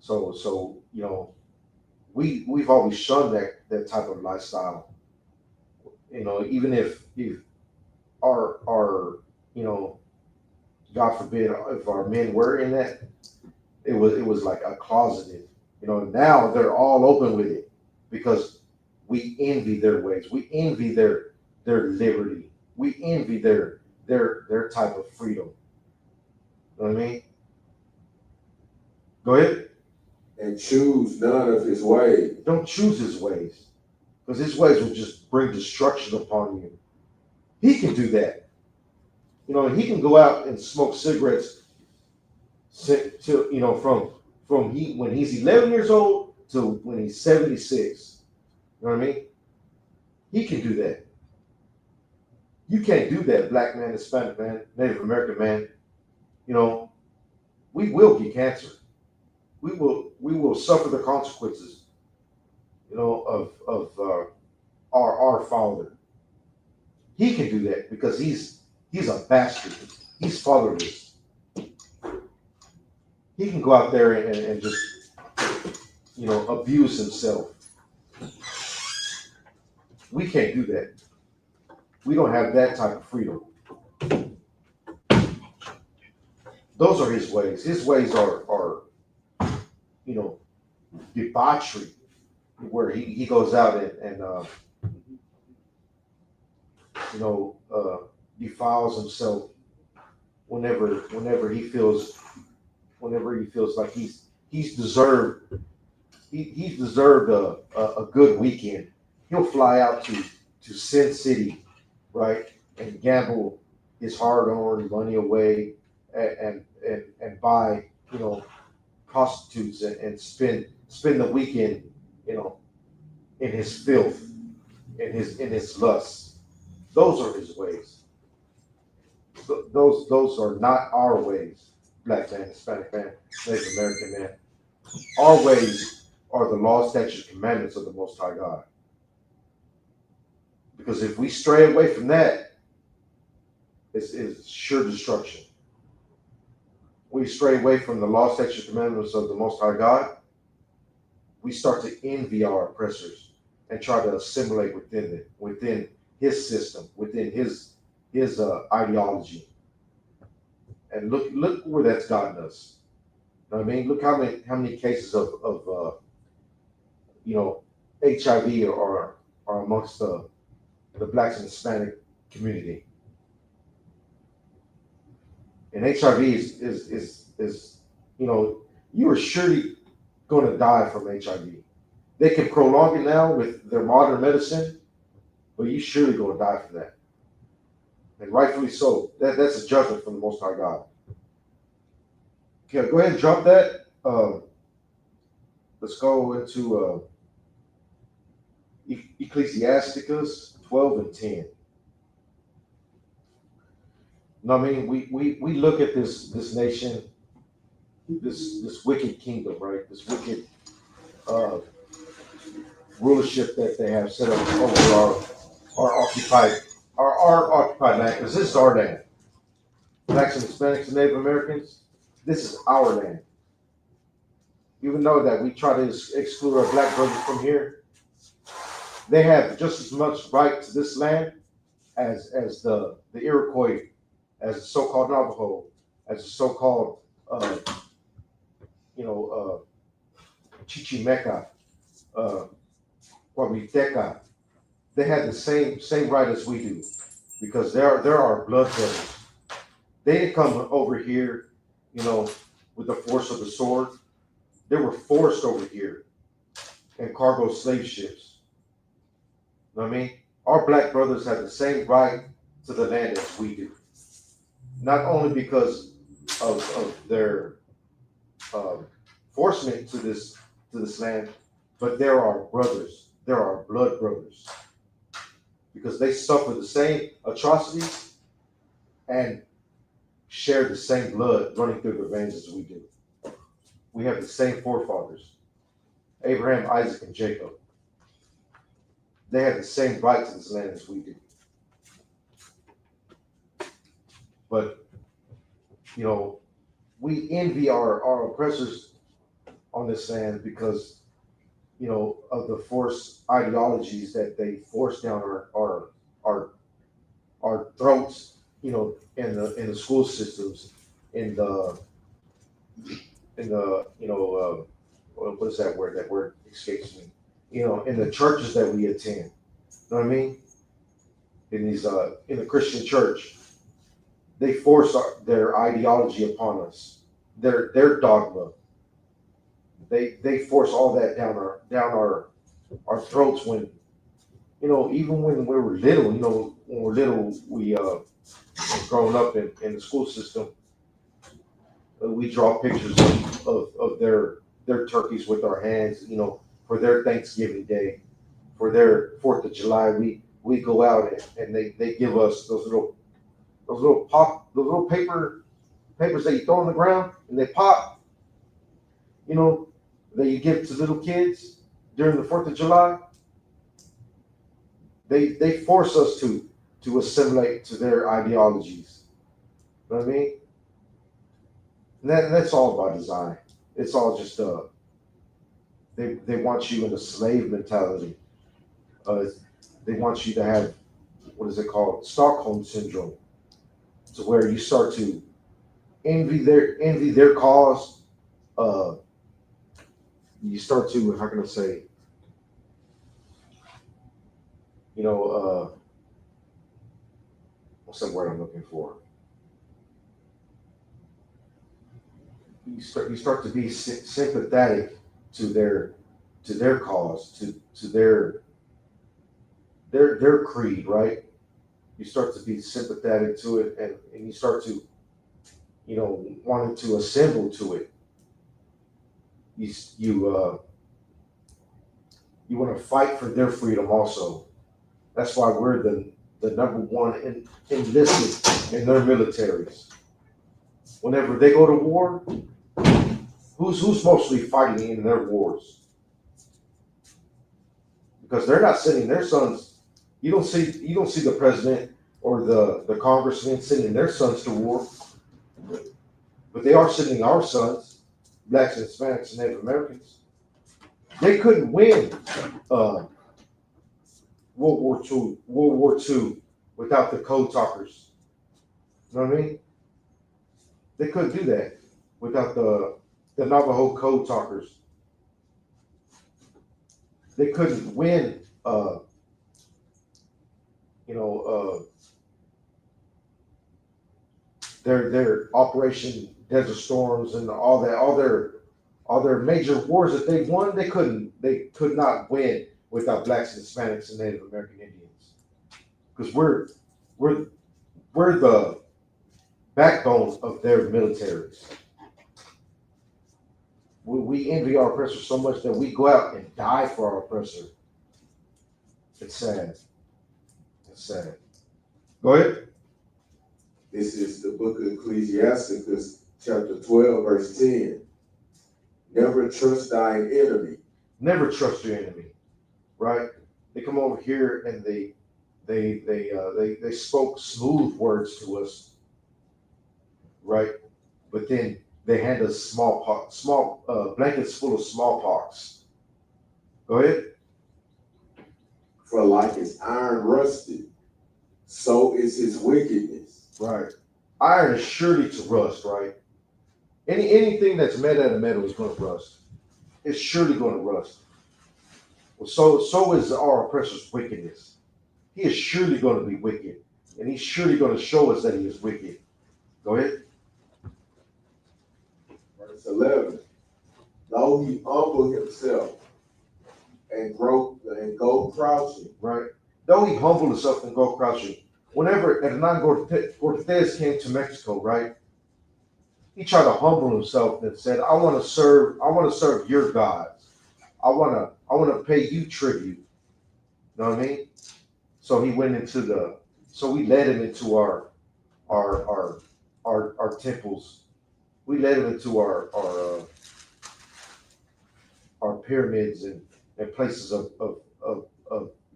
So we've always shunned that type of lifestyle. Even if our God forbid, if our men were in that, it was like a closeted. Now they're all open with it because we envy their ways. We envy their liberty. We envy their type of freedom. You know what I mean? Go ahead. And choose none of his ways. Don't choose his ways, because his ways will just bring destruction upon you. He can do that. He can go out and smoke cigarettes till from when he's 11 years old to when he's 76. You know what I mean? He can do that. You can't do that, black man, Hispanic man, Native American man. We will get cancer. We will suffer the consequences, of our father. He can do that because he's a bastard. He's fatherless. He can go out there and just abuse himself. We can't do that. We don't have that type of freedom. Those are his ways. His ways are debauchery, where he goes out and defiles himself whenever he feels like he's deserved he's deserved a good weekend. He'll fly out to Sin City, right, and gamble his hard-earned money away, and buy, prostitutes, and spend the weekend, in his filth, in his lust. Those are his ways. Those are not our ways, black man, Hispanic man, Native American man. Our ways are the law, statutes, commandments of the Most High God. Because if we stray away from that, it's sure destruction. We stray away from the law, statutes, commandments of the Most High God, we start to envy our oppressors and try to assimilate within his system, within his ideology. And look where that's gotten us. You know what I mean? Look how many cases of HIV are amongst the blacks and Hispanic community. And HIV is you are surely going to die from HIV. They can prolong it now with their modern medicine, but you surely going to die from that. And rightfully so. That's a judgment from the Most High God. Okay, go ahead and drop that. Let's go into Ecclesiasticus 12 and 10. No, I mean, we look at this nation, this wicked kingdom, right? This wicked rulership that they have set up over our occupied land, because this is our land. Blacks and Hispanics and Native Americans, this is our land. Even though that we try to exclude our black brothers from here, they have just as much right to this land as the Iroquois, as the so-called Navajo, as the so-called Chichimeca, Huahuiteca. They have the same right as we do, because they're our blood brothers. They didn't come over here, with the force of the sword. They were forced over here in cargo slave ships. You know what I mean? Our black brothers have the same right to the land as we do. Not only because of their forcement to this land, but they're our brothers. They're our blood brothers. Because they suffer the same atrocities and share the same blood running through their veins as we do. We have the same forefathers, Abraham, Isaac, and Jacob. They have the same right to this land as we do. But, we envy our oppressors on this land because, of the forced ideologies that they force down our throats, in the school systems, in the what is that word? That word escapes me. In the churches that we attend. You know what I mean? In the Christian church, they force their ideology upon us, their dogma. They force all that down our throats when, even when we were little. When we're little, we growing up in the school system, we draw pictures of their turkeys with our hands, for their Thanksgiving Day, for their 4th of July. We go out and they give us those little papers that you throw on the ground and they pop, that you give to little kids during the 4th of July. They force us to assimilate to their ideologies. You know what I mean? And that's all by design. It's all just they want you in a slave mentality. They want you to have, what is it called, Stockholm syndrome, to where you start to envy their cause. You start to, how can I say, what's that word I'm looking for? you start to be sympathetic to their cause, to their creed, right? You start to be sympathetic to it, and you start to, wanting to assemble to it. You want to fight for their freedom also. That's why we're the number one enlisted in their militaries. Whenever they go to war, who's mostly fighting in their wars? Because they're not sending their sons. You don't see the president or the congressman sending their sons to war, but they are sending our sons, blacks and Hispanics and Native Americans. They couldn't win World War II without the code talkers. You know what I mean? They couldn't do that without the Navajo code talkers. They couldn't win, their Operation Desert Storms and all their major wars that they won. They could not win without blacks and Hispanics and Native American Indians, because we're the backbone of their militaries. We envy our oppressor so much that we go out and die for our oppressor. It's sad. It's sad. Go ahead. This is the book of Ecclesiasticus, chapter 12, verse 10. Never trust thine enemy. Never trust your enemy, right? They come over here and they spoke smooth words to us, right? But then they hand us small blankets full of smallpox. Go ahead. For like as iron rusted, so is his wickedness. Right. Iron is surely to rust, right? Anything that's made out of metal is going to rust. It's surely going to rust. Well, so is our oppressor's wickedness. He is surely going to be wicked, and he's surely going to show us that he is wicked. Go ahead. Verse 11. Though he humble himself and go crouching. Right. Though he humbled himself and go crouching. Whenever Hernan Cortez came to Mexico, right? He tried to humble himself and said, I want to serve your gods. I want to pay you tribute. You know what I mean? So he went we led him into our temples. We led him into our pyramids and places of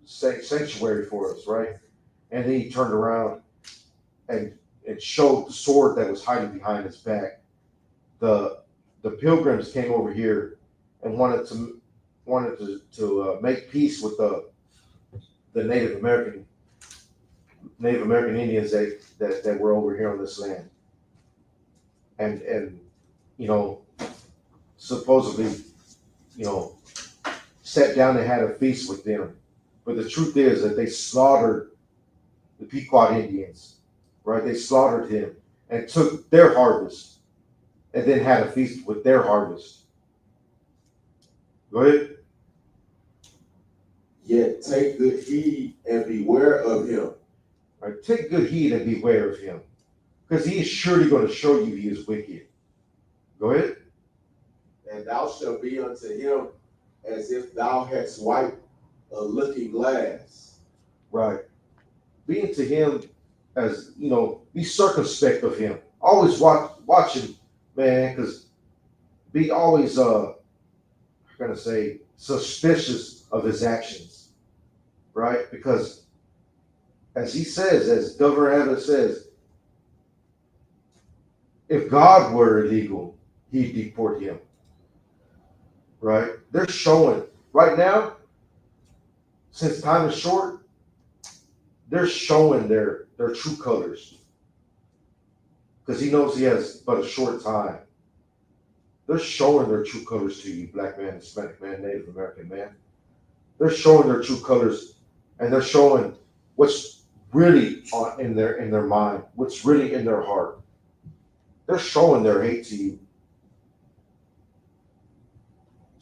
sanctuary for us, right? And then he turned around and showed the sword that was hiding behind his back. The pilgrims came over here and wanted to make peace with the Native American Indians that were over here on this land. And supposedly, sat down and had a feast with them. But the truth is that they slaughtered the Pequot Indians, right? They slaughtered him and took their harvest and then had a feast with their harvest. Go ahead. Yet take good heed and beware of him. Right? Take good heed and beware of him, because he is surely going to show you he is wicked. Go ahead. And thou shalt be unto him as if thou hadst wiped a looking glass. Right. Be unto him as, be circumspect of him. Always watch him, man, because be always, suspicious of his actions, right? Because as he says, as Governor Abbott says, if God were illegal, he'd deport him, right? They're showing, right now, since time is short, they're showing their true colors, because he knows he has but a short time. They're showing their true colors to you, black man, Hispanic man, Native American man. They're showing their true colors, and they're showing what's really in their mind, what's really in their heart. They're showing their hate to you.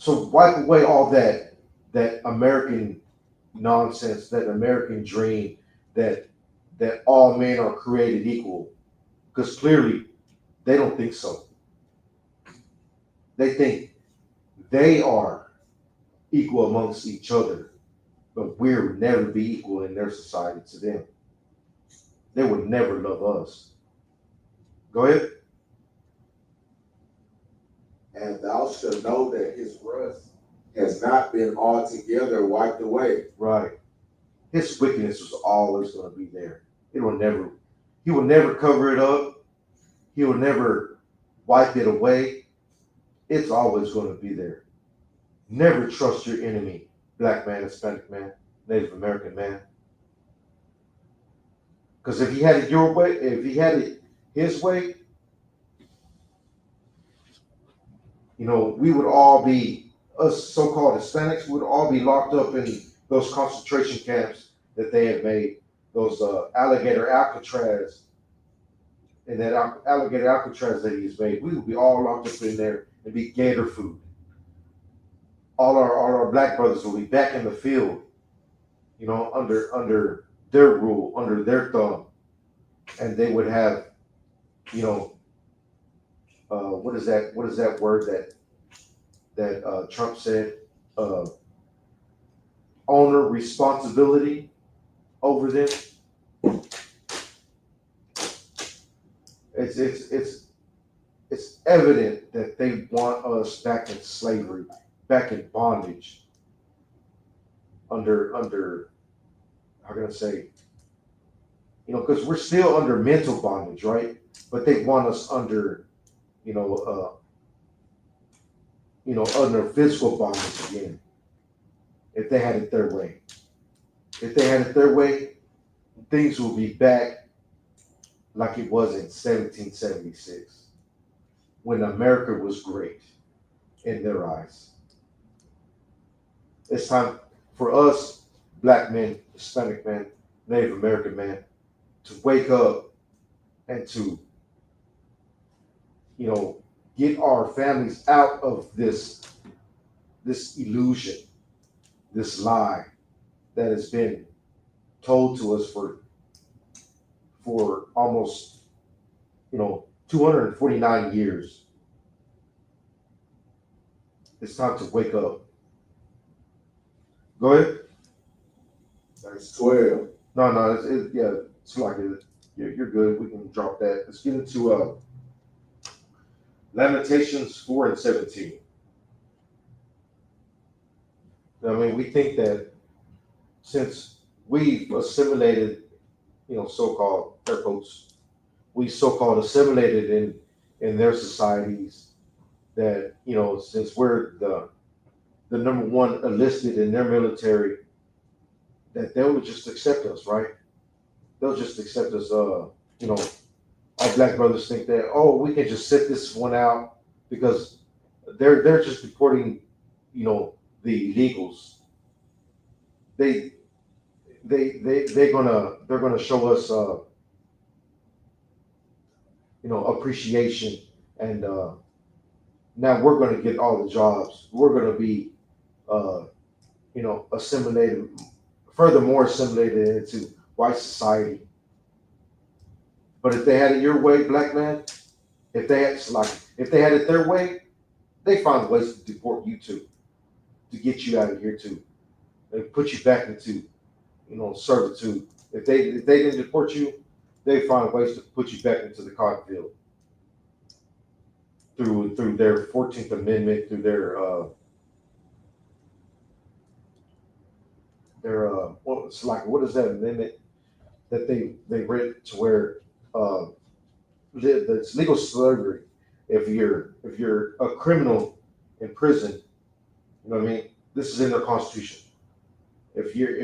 So wipe away all that American nonsense, that American dream, that all men are created equal, because clearly they don't think so. They think they are equal amongst each other, but we'll never be equal in their society to them. They would never love us. Go ahead. And thou shalt know that his wrath has not been altogether wiped away. Right. His wickedness was always going to be there. He will never cover it up. He will never wipe it away. It's always going to be there. Never trust your enemy, black man, Hispanic man, Native American man. Because if he had it your way, if he had it his way, we would all be, us so-called Hispanics, would all be locked up in those concentration camps that they had made, those alligator Alcatraz, and that alligator Alcatraz that he's made. We would be all locked up in there and be gator food. All our black brothers will be back in the field, under their rule, under their thumb, and they would have, what is that word that Trump said? Owner responsibility over them. It's evident that they want us back in slavery, back in bondage, under how can I say, because we're still under mental bondage, right? But they want us under, under physical bondage again. If they had it their way. If they had it their way, things will be back like it was in 1776, when America was great in their eyes. It's time for us, black men, Hispanic men, Native American men, to wake up and to, get our families out of this illusion, this lie that has been told to us for almost 249 years. It's time to wake up. Go ahead. Verse 12. No, it's like it. You're good. We can drop that. Let's get into Lamentations 4 and 17. I mean, we think that since we've assimilated, so-called air quotes, we so-called assimilated in their societies, that since we're the number one enlisted in their military, that they would just accept us, right? They'll just accept us. Our black brothers think that, we can just sit this one out because they're just deporting, the illegals. They're gonna show us appreciation, and now we're gonna get all the jobs. We're gonna be assimilated, furthermore assimilated into white society. But if they had it your way, black man, if they had it their way, they find ways to deport you too, to get you out of here too, and put you back into, servitude. If they didn't deport you, they find ways to put you back into the cotton field through their 14th Amendment, through their what is that amendment that they read to where it's legal slavery if you're a criminal in prison. You know what I mean? This is in their constitution. If you're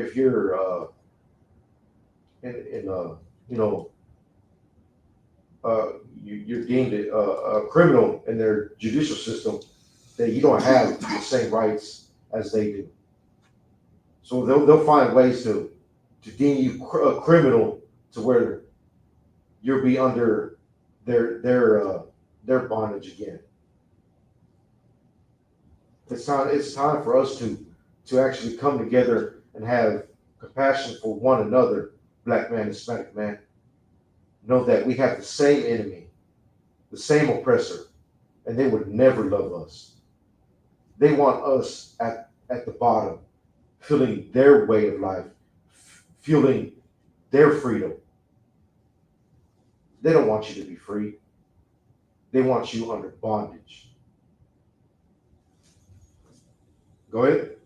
you're deemed a criminal in their judicial system, that you don't have the same rights as they do. So they'll find ways to deem you a criminal to where you'll be under their bondage again. It's time for us to actually come together and have compassion for one another, black man, Hispanic man. Know that we have the same enemy, the same oppressor, and they would never love us. They want us at the bottom, feeling their way of life, fueling their freedom. They don't want you to be free. They want you under bondage. Go ahead.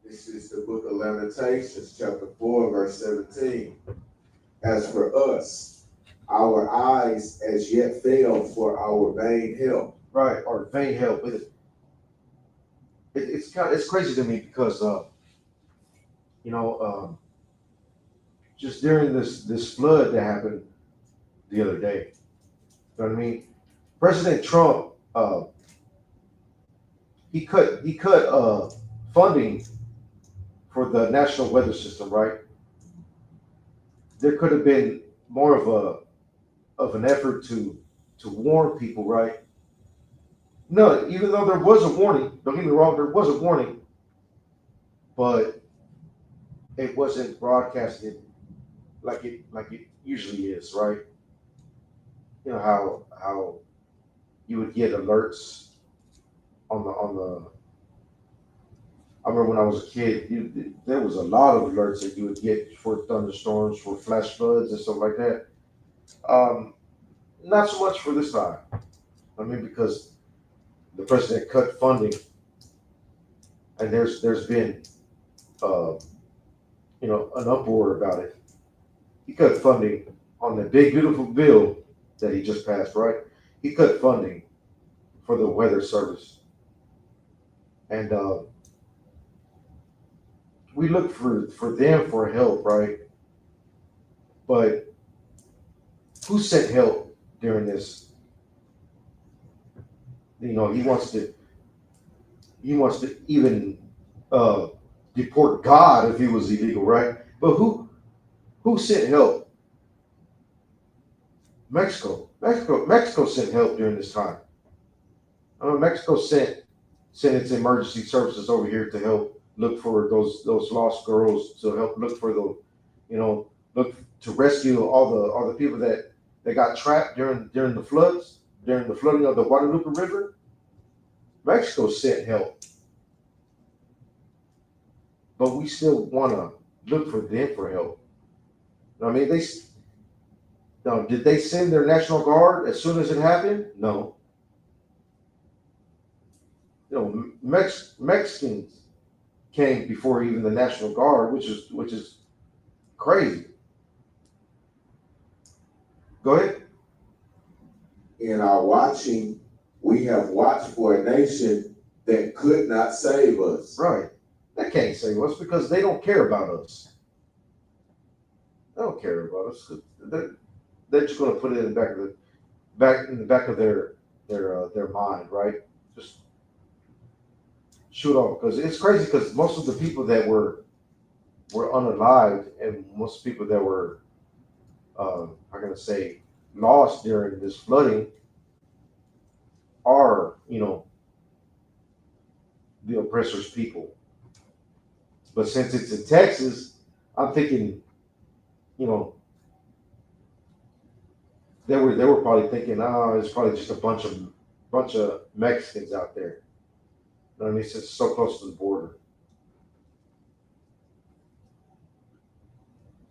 This is the book of Lamentations, chapter 4, verse 17. As for us, our eyes as yet fail for our vain help. Right, or vain help. It's crazy to me because just during this flood that happened the other day, you know what I mean? President Trump, he cut funding for the National Weather System, right? There could have been more of an effort to warn people, right? No, even though there was a warning, don't get me wrong, there was a warning, but it wasn't broadcasted like it usually is, right? You know how you would get alerts on the. I remember when I was a kid, there was a lot of alerts that you would get for thunderstorms, for flash floods, and stuff like that. Not so much for this time. I mean, because the president cut funding, and there's been an uproar about it. He cut funding on the big beautiful bill that he just passed, right? He cut funding for the weather service, and we look for them for help, right? But who sent help during this? He wants to even deport God if he was illegal, right? But who sent help? Mexico sent help during this time. Mexico sent its emergency services over here to help look for those lost girls, to help look for look to rescue all the people that got trapped during the floods, during the flooding of the Guadalupe River. Mexico sent help, but we still want to look for them for help. I mean, did they send their National Guard as soon as it happened? No. Mexicans came before even the National Guard, which is crazy. Go ahead. In our watching, we have watched for a nation that could not save us. Right. They can't save us because they don't care about us. They don't care about us. They're just going to put it in the back of their mind, right? Just shoot off, because it's crazy, because most of the people that were unalived, and most people that were I'm gonna say lost during this flooding are the oppressor's people. But since it's in Texas, I'm thinking they were probably thinking, oh, it's probably just a bunch of Mexicans out there. You know what I mean? Since it's so close to the border.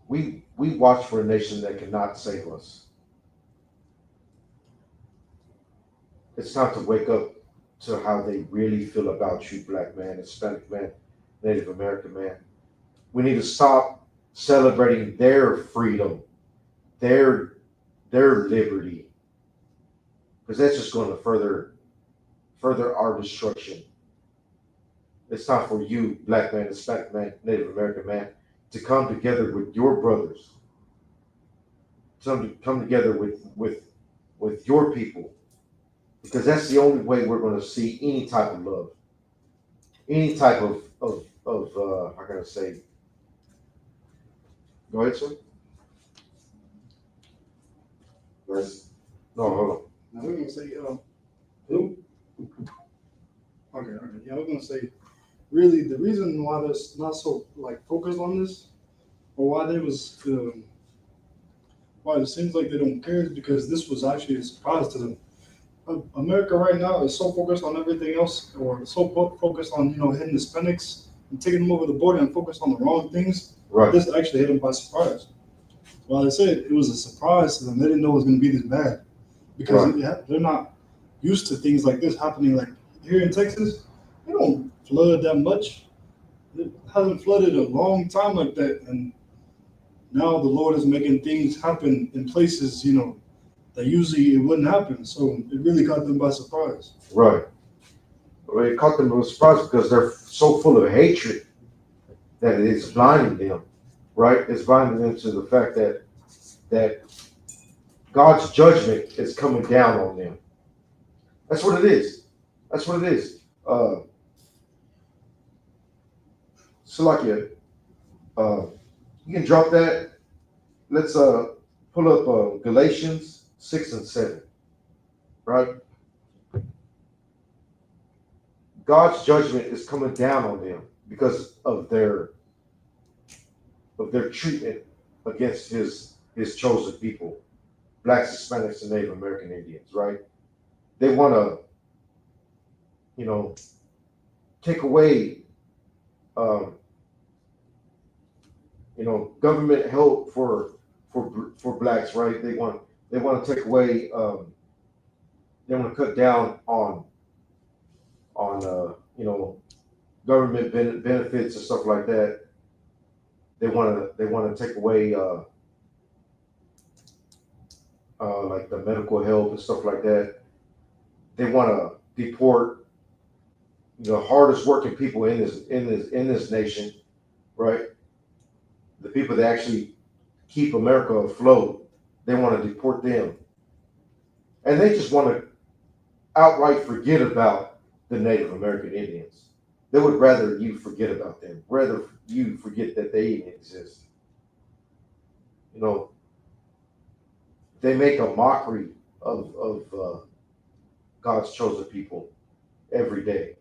We watch for a nation that cannot save us. It's time to wake up to how they really feel about you, black man, Hispanic man, Native American man. We need to stop celebrating their freedom, their liberty, because that's just going to further our destruction. It's time for you, black man, Hispanic man, Native American man, to come together with your brothers, to come together with your people, because that's the only way we're going to see any type of love, any type of how can I say? Go ahead, sir. Verse. No, hold on. Now we're gonna say who? Okay. Yeah, I was gonna say, really, the reason why there's not so like focused on this, or why there was, why it seems like they don't care, is because this was actually a surprise to them. America right now is so focused on everything else, or so focused on hitting Hispanics and taking them over the border and focused on the wrong things. Right. This actually hit them by surprise. Well, they said it was a surprise to them. They didn't know it was going to be this bad because they're not used to things like this happening. Like here in Texas, they don't flood that much. It hasn't flooded a long time like that, and now the Lord is making things happen in places that usually it wouldn't happen. So it really caught them by surprise. Right. Well, it caught them by surprise because they're so full of hatred that it is blinding them. Right? It's blinding them to the fact that God's judgment is coming down on them. That's what it is. That's what it is. Salakia, you can drop that. Let's pull up Galatians 6 and 7. Right? God's judgment is coming down on them because of their treatment against his chosen people, blacks, Hispanics, and Native American Indians, right? They want to, take away, government help for blacks, right? They want to take away, they want to cut down on government benefits and stuff like that. They want to take away like the medical help and stuff like that. They want to deport the hardest working people in this nation, right? The people that actually keep America afloat. They want to deport them, and they just want to outright forget about the Native American Indians. They would rather you forget about them, rather you forget that they even exist. They make a mockery of God's chosen people every day.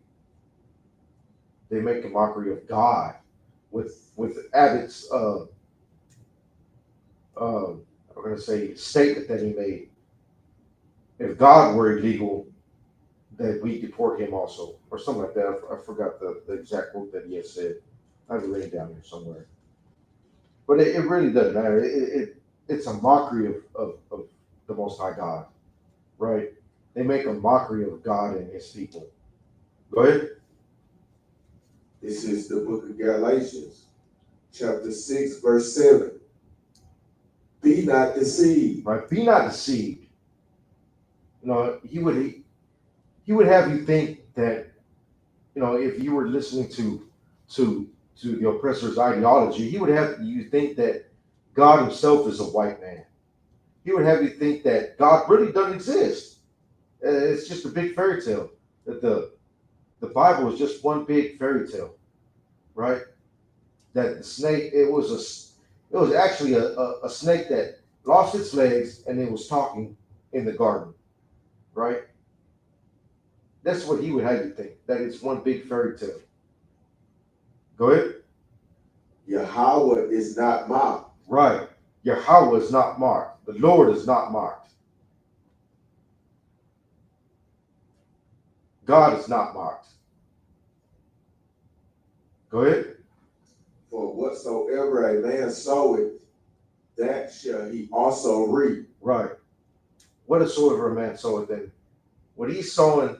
They make a mockery of God with Abbott's I'm going to say statement that he made. If God were illegal, that we deport him also, or something like that. I forgot the exact quote that he had said. I have it written down here somewhere. But it really doesn't matter. It's a mockery of the Most High God, right? They make a mockery of God and his people. Go ahead. This is the book of Galatians, chapter 6, verse 7. Be not deceived. Right? Be not deceived. He would have you think that, if you were listening to the oppressor's ideology, he would have you think that God himself is a white man. He would have you think that God really doesn't exist. It's just a big fairy tale. That the Bible is just one big fairy tale, right? That the snake, it was actually a snake that lost its legs and it was talking in the garden, right? That's what he would have you think, that it's one big fairy tale. Go ahead. Yahweh is not mocked. Right. Yahweh is not marked. The Lord is not marked. God is not marked. Go ahead. For whatsoever a man soweth, that shall he also reap. Right. Whatsoever a man soweth, then what he's sowing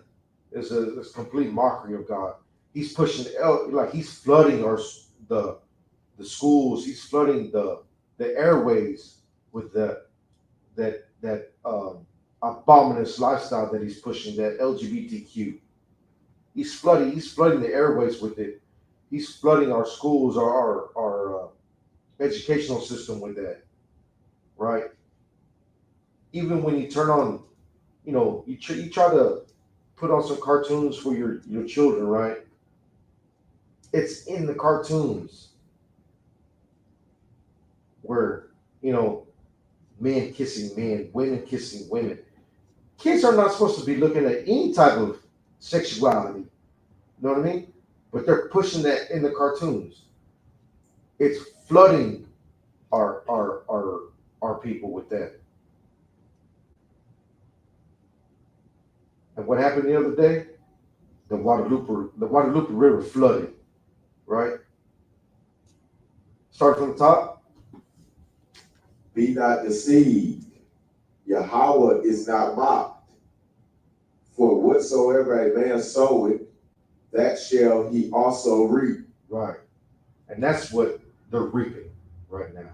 is a complete mockery of God. He's pushing he's flooding the schools. He's flooding the airways with that abominous lifestyle that he's pushing, that LGBTQ. He's flooding the airways with it. He's flooding our schools, our educational system with that, right? Even when you turn on, you try to put on some cartoons for your children, right? It's in the cartoons where, men kissing men, women kissing women. Kids are not supposed to be looking at any type of sexuality. You know what I mean? But they're pushing that in the cartoons. It's flooding our people with that. And what happened the other day? The Guadalupe River flooded, right? Start from the top. Be not deceived. Yahweh is not mocked. For whatsoever a man soweth, that shall he also reap. Right. And that's what they're reaping right now.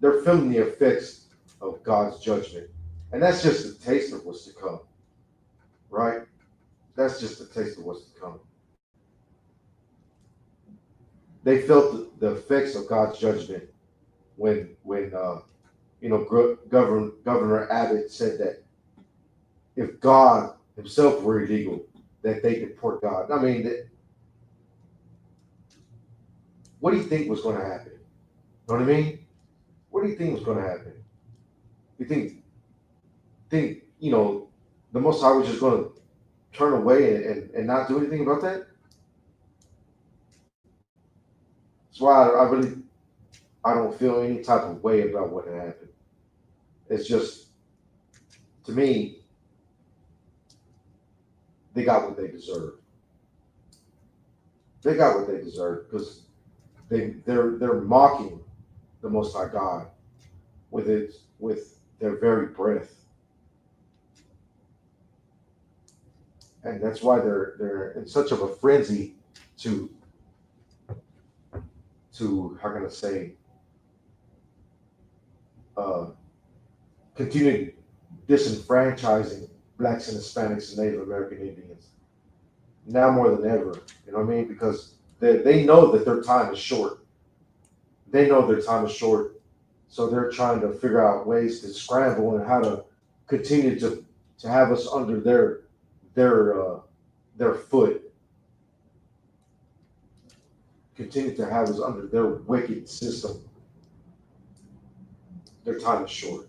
They're feeling the effects of God's judgment. And that's just a taste of what's to come. Right? That's just a taste of what's to come. They felt the effects of God's judgment when Governor Abbott said that if God himself were illegal, that they deport God. I mean, what do you think was going to happen? You know what I mean? What do you think was going to happen? You think the Most High was just going to turn away and not do anything about that? That's why I don't feel any type of way about what had happened. It's just, to me, they got what they deserve. They got what they deserve because they're mocking the Most High God with their very breath, and that's why they're in such of a frenzy to how can I say continue disenfranchising blacks and Hispanics and Native American Indians now more than ever. You know what I mean? Because they know that their time is short. They know their time is short, so they're trying to figure out ways to scramble and how to continue to have us under their foot. Continue to have us under their wicked system. Their time is short.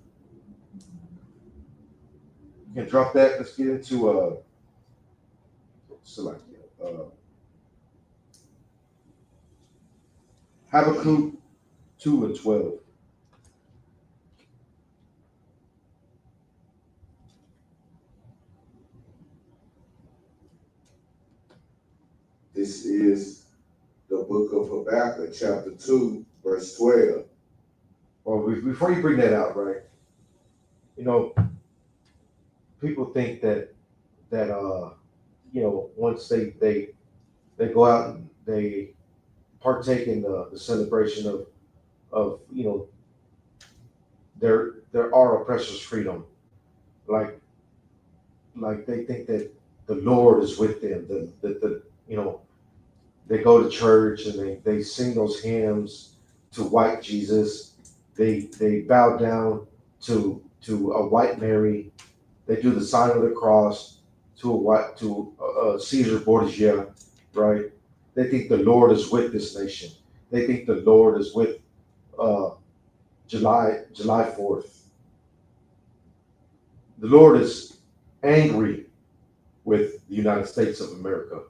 You can drop that. Let's get into Habakkuk 2:12. This is the book of Habakkuk, chapter 2, verse 12. Well, before you bring that out, right? People think that once they go out and they partake in the celebration of our oppressor's freedom, like they think that the Lord is with them. They go to church and they sing those hymns to white Jesus. They bow down to a white Mary. They do the sign of the cross to Caesar Borgia, right? They think the Lord is with this nation. They think the Lord is with July 4th. The Lord is angry with the United States of America.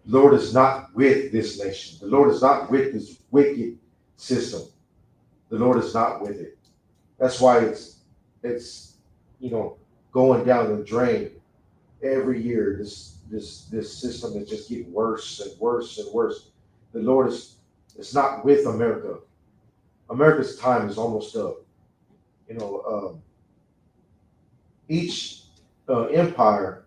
The Lord is not with this nation. The Lord is not with this wicked system. The Lord is not with it. That's why it's going down the drain every year. This system is just getting worse and worse and worse. The Lord is not with America. America's time is almost up. Each empire,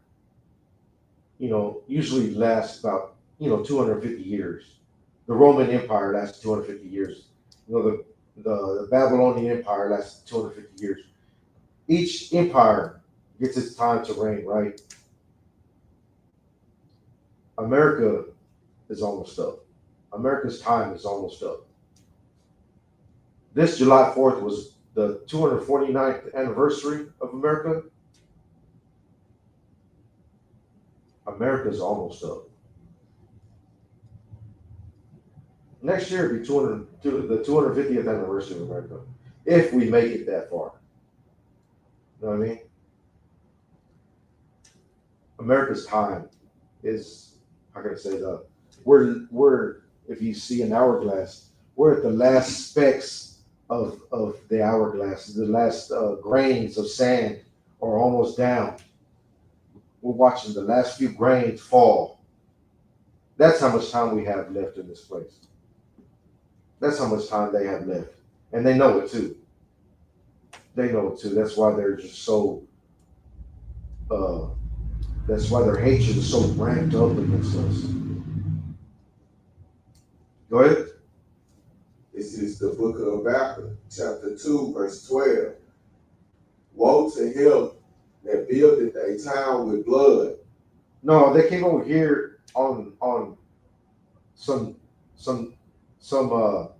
usually lasts about 250 years. The Roman Empire lasted 250 years. The Babylonian Empire lasted 250 years. Each empire gets its time to reign, right? America is almost up. America's time is almost up. This July 4th was the 249th anniversary of America. America's almost up. Next year will be the 250th anniversary of America, if we make it that far. You know what I mean? America's time how can I say that? We're if you see an hourglass, we're at the last specks of the hourglass, the last grains of sand are almost down. We're watching the last few grains fall. That's how much time we have left in this place. That's how much time they have left. And they know it too. They know it too. That's why they're just so that's why their hatred is so ramped up against us. Go ahead. This is the book of Habakkuk, chapter 2, verse 12. Woe to him that buildeth a town with blood. No, they came over here on some how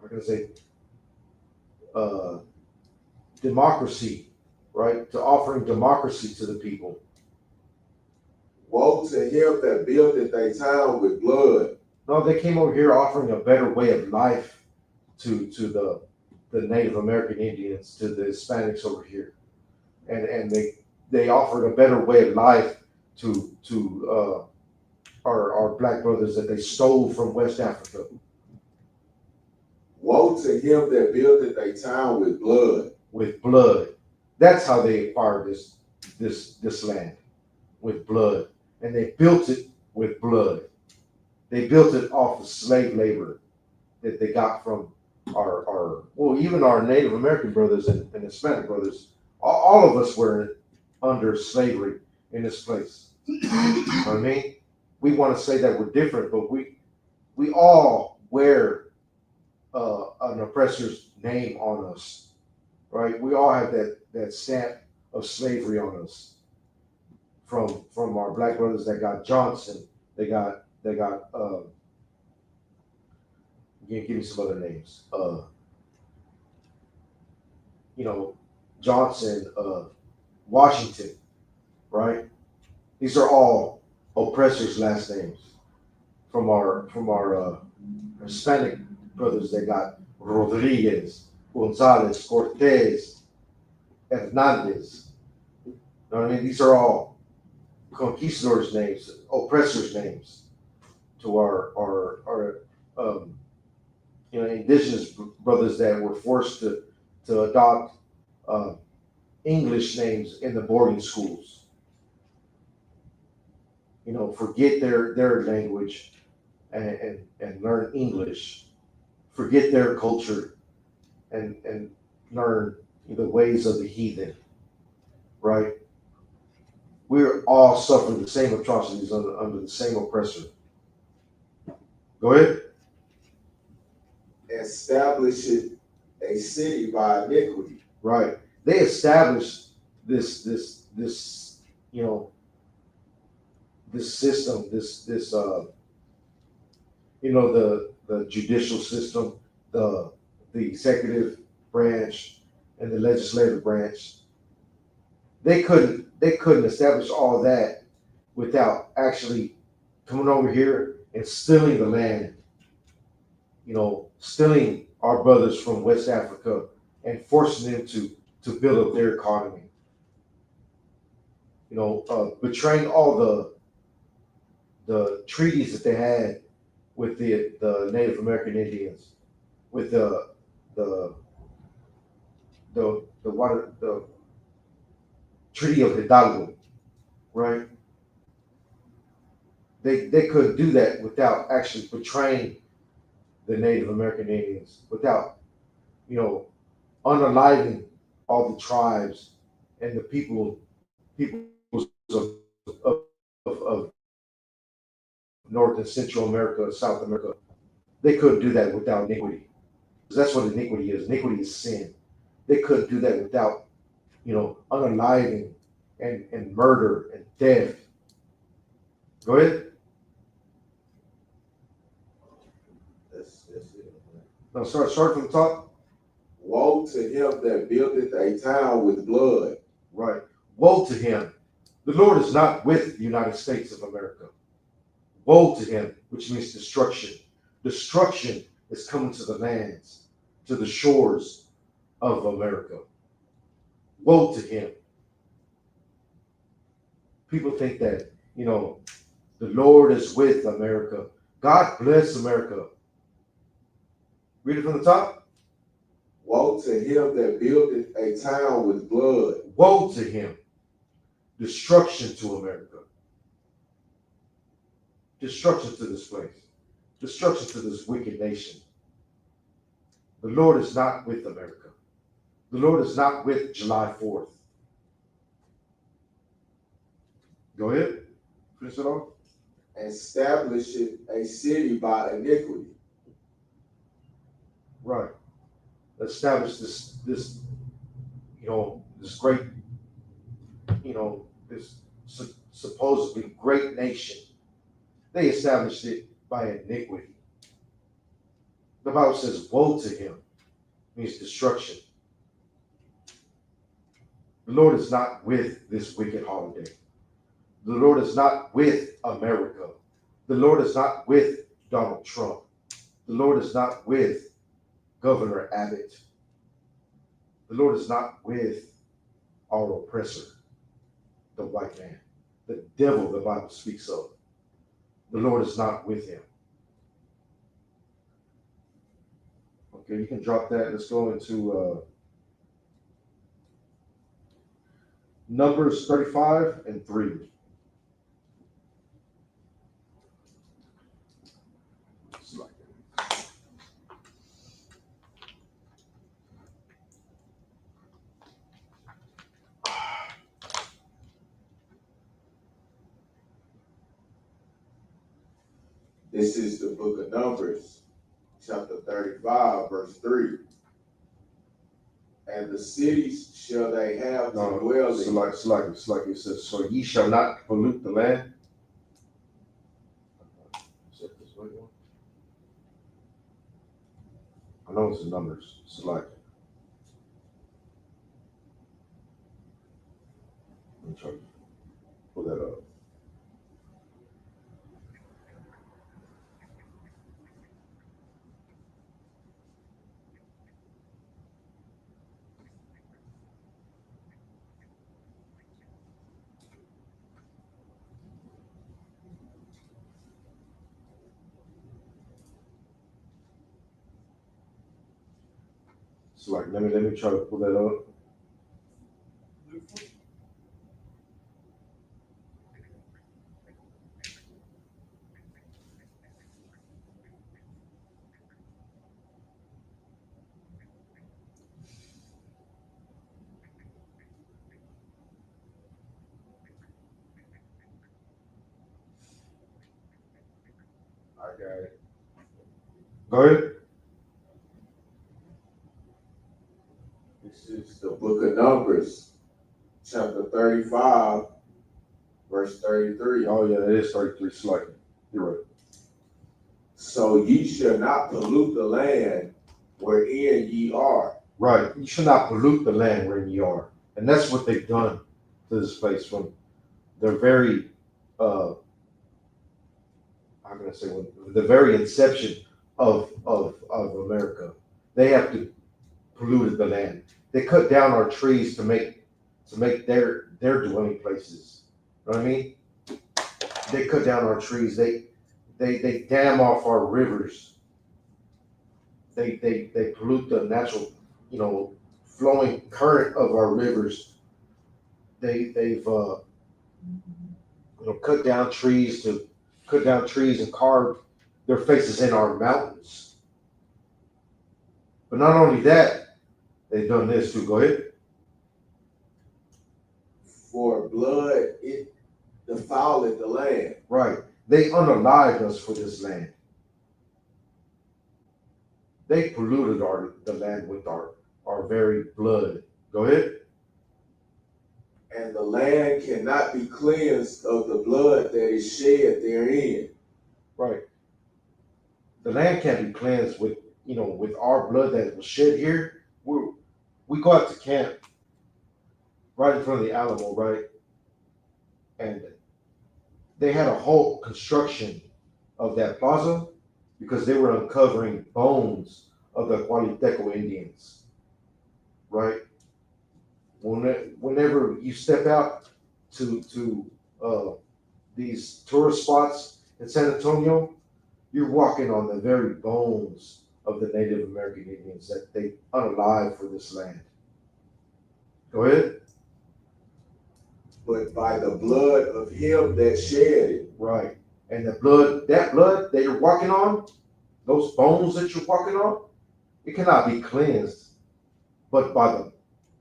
can I say democracy, right? To offering democracy to the people. Woe to him that buildeth a town with blood. No, they came over here offering a better way of life to the Native American Indians, to the Hispanics over here, and they offered a better way of life to our black brothers that they stole from West Africa. Woe to him that buildeth a town with blood. With blood. That's how they acquired this land, with blood. And they built it with blood. They built it off of slave labor that they got from even our Native American brothers and Hispanic brothers. All of us were under slavery in this place. You know what I mean? We want to say that we're different, but we all wear an oppressor's name on us, right? We all have that stamp of slavery on us from our black brothers that got Johnson. They got give me some other names. Johnson, Washington, right? These are all oppressors' last names from our Hispanic brothers that got Rodriguez, Gonzalez, Cortez, Hernandez. You know what I mean? These are all conquistadors' names, oppressors' names to our indigenous brothers that were forced to adopt English names in the boarding schools. Forget their language and learn English. Forget their culture and learn the ways of the heathen, right? We're all suffering the same atrocities under the same oppressor. Go ahead. Establish a city by iniquity. Right. They established this system, the judicial system, the executive branch and the legislative branch. They couldn't establish all that without actually coming over here and stealing the land, stealing our brothers from West Africa and forcing them to build up their economy. Betraying all the treaties that they had with the Native American Indians, with the Treaty of Hidalgo, right? They couldn't do that without actually betraying the Native American Indians, without unaliving all the tribes and the peoples of North and Central America, South America. They couldn't do that without iniquity. Because that's what iniquity is. Iniquity is sin. They couldn't do that without, unaliving and murder and death. Go ahead. That's it. No, start from the top. Woe to him that buildeth a town with blood. Right. Woe to him. The Lord is not with the United States of America. Woe to him, which means destruction. Destruction is coming to the lands, to the shores of America. Woe to him. People think that You know, the Lord is with America. God bless America. Read it from the top. Woe to him that buildeth a town with blood. Woe to him. Destruction to America. Destruction to this place. Destruction to this wicked nation. The Lord is not with America. The Lord is not with July 4th. Go ahead. Finish it off. Establisheth a city by iniquity. Right. Establish this this great, this supposedly great nation. They established it by iniquity. The Bible says, woe to him, means destruction. The Lord is not with this wicked holiday. The Lord is not with America. The Lord is not with Donald Trump. The Lord is not with Governor Abbott. The Lord is not with our oppressor, the white man, the devil the Bible speaks of. The Lord is not with him. Okay, you can drop that. Let's go into Numbers 35 and 3. This is the book of Numbers, chapter 35, verse 3. And the cities shall they have to dwell in. It's like it says, so ye shall not pollute the land. I know it's the Numbers. It's like, let me try to pull that up. It's like, let me try to pull that up. I got it. Go ahead. This is the book of Numbers, chapter 35, verse 33. Oh yeah, it is 33. Slightly. You're right. So ye shall not pollute the land wherein ye are. Right. You should not pollute the land wherein ye are. And that's what they've done to this place from their very how can I say, the very inception of America. They have to polluted the land. They cut down our trees to make their dwelling places. You know what I mean? They cut down our trees. They dam off our rivers. They pollute the natural, flowing current of our rivers. They've cut down trees and carved their faces in our mountains. But not only that, they've done this too. Go ahead. For blood it defileth the land. Right. They unalived us for this land. They polluted the land with our very blood. Go ahead. And the land cannot be cleansed of the blood that is shed therein. Right. The land can't be cleansed with our blood that was shed here. We go out to camp right in front of the Alamo, right? And they had a whole construction of that plaza because they were uncovering bones of the Cualiteco Indians, right? Whenever you step out to these tourist spots in San Antonio, you're walking on the very bones of the Native American Indians that they unalive for this land. Go ahead. But by the blood of him that shed it. Right. And the blood, that blood that you're walking on, those bones that you're walking on, it cannot be cleansed, but by the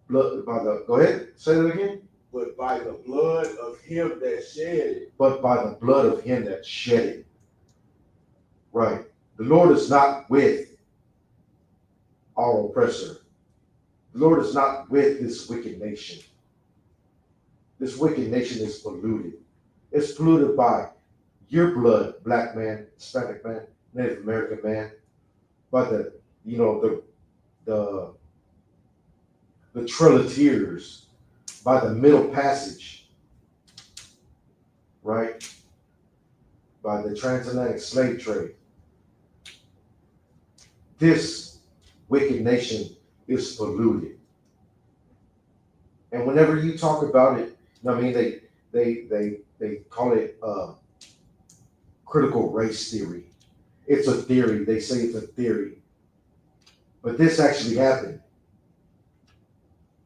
blood, go ahead, say that again. But by the blood of him that shed it. But by the blood of him that shed it. Right. The Lord is not with our oppressor. The Lord is not with this wicked nation. This wicked nation is polluted. It's polluted by your blood, black man, Hispanic man, Native American man, by the, you know, the Trail of Tears, by the Middle Passage, right? By the transatlantic slave trade. This wicked nation is polluted. And whenever you talk about it, I mean, they call it critical race theory. It's a theory. They say it's a theory. But this actually happened.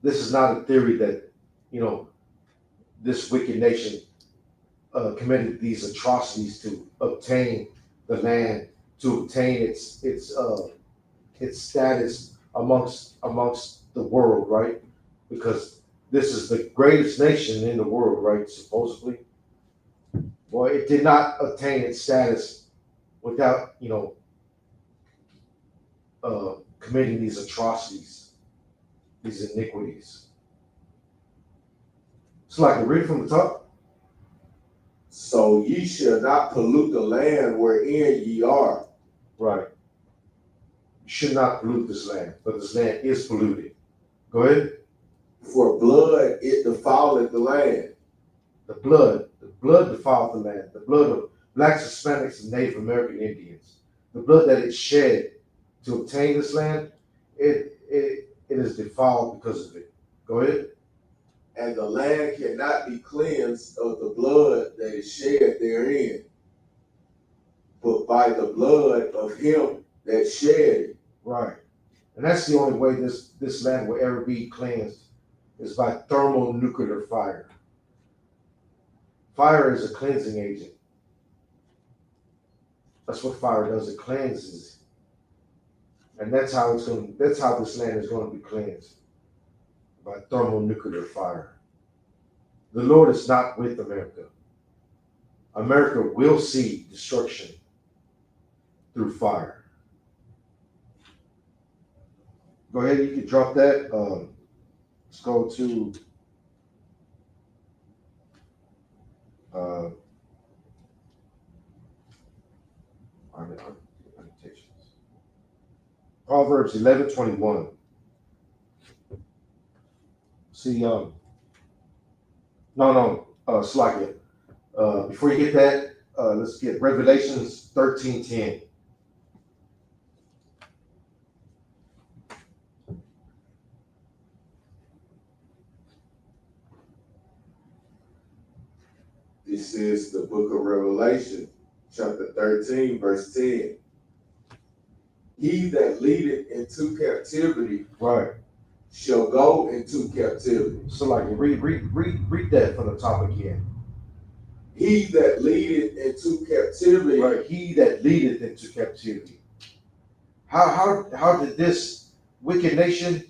This is not a theory that, you know, this wicked nation committed these atrocities to obtain the land, to obtain its status amongst the world, right? Because this is the greatest nation in the world, right? Supposedly. Well, it did not obtain its status without, you know, committing these atrocities, these iniquities. It's like, read from the top. So ye shall not pollute the land wherein ye are. Right. You should not pollute this land, but this land is polluted. Go ahead. For blood it defileth the land. The blood defiled the land. The blood of blacks, Hispanics, and Native American Indians. The blood that it shed to obtain this land, it is defiled because of it. Go ahead. And the land cannot be cleansed of the blood that is shed therein, but by the blood of him that shed it. Right. And that's the only way this land will ever be cleansed, is by thermonuclear fire. Fire is a cleansing agent. That's what fire does. It cleanses. And that's how this land is going to be cleansed, by thermonuclear fire. The Lord is not with America. America will see destruction through fire. Go ahead, you can drop that. Let's go to Proverbs 11:21. See, Slakia. Before you get that, let's get Revelations 13:10. This is the book of Revelation, chapter 13, verse 10. He that leadeth into captivity, right, shall go into captivity. So like read that from the top again. He that leadeth into captivity. Right, he that leadeth into captivity. How did this wicked nation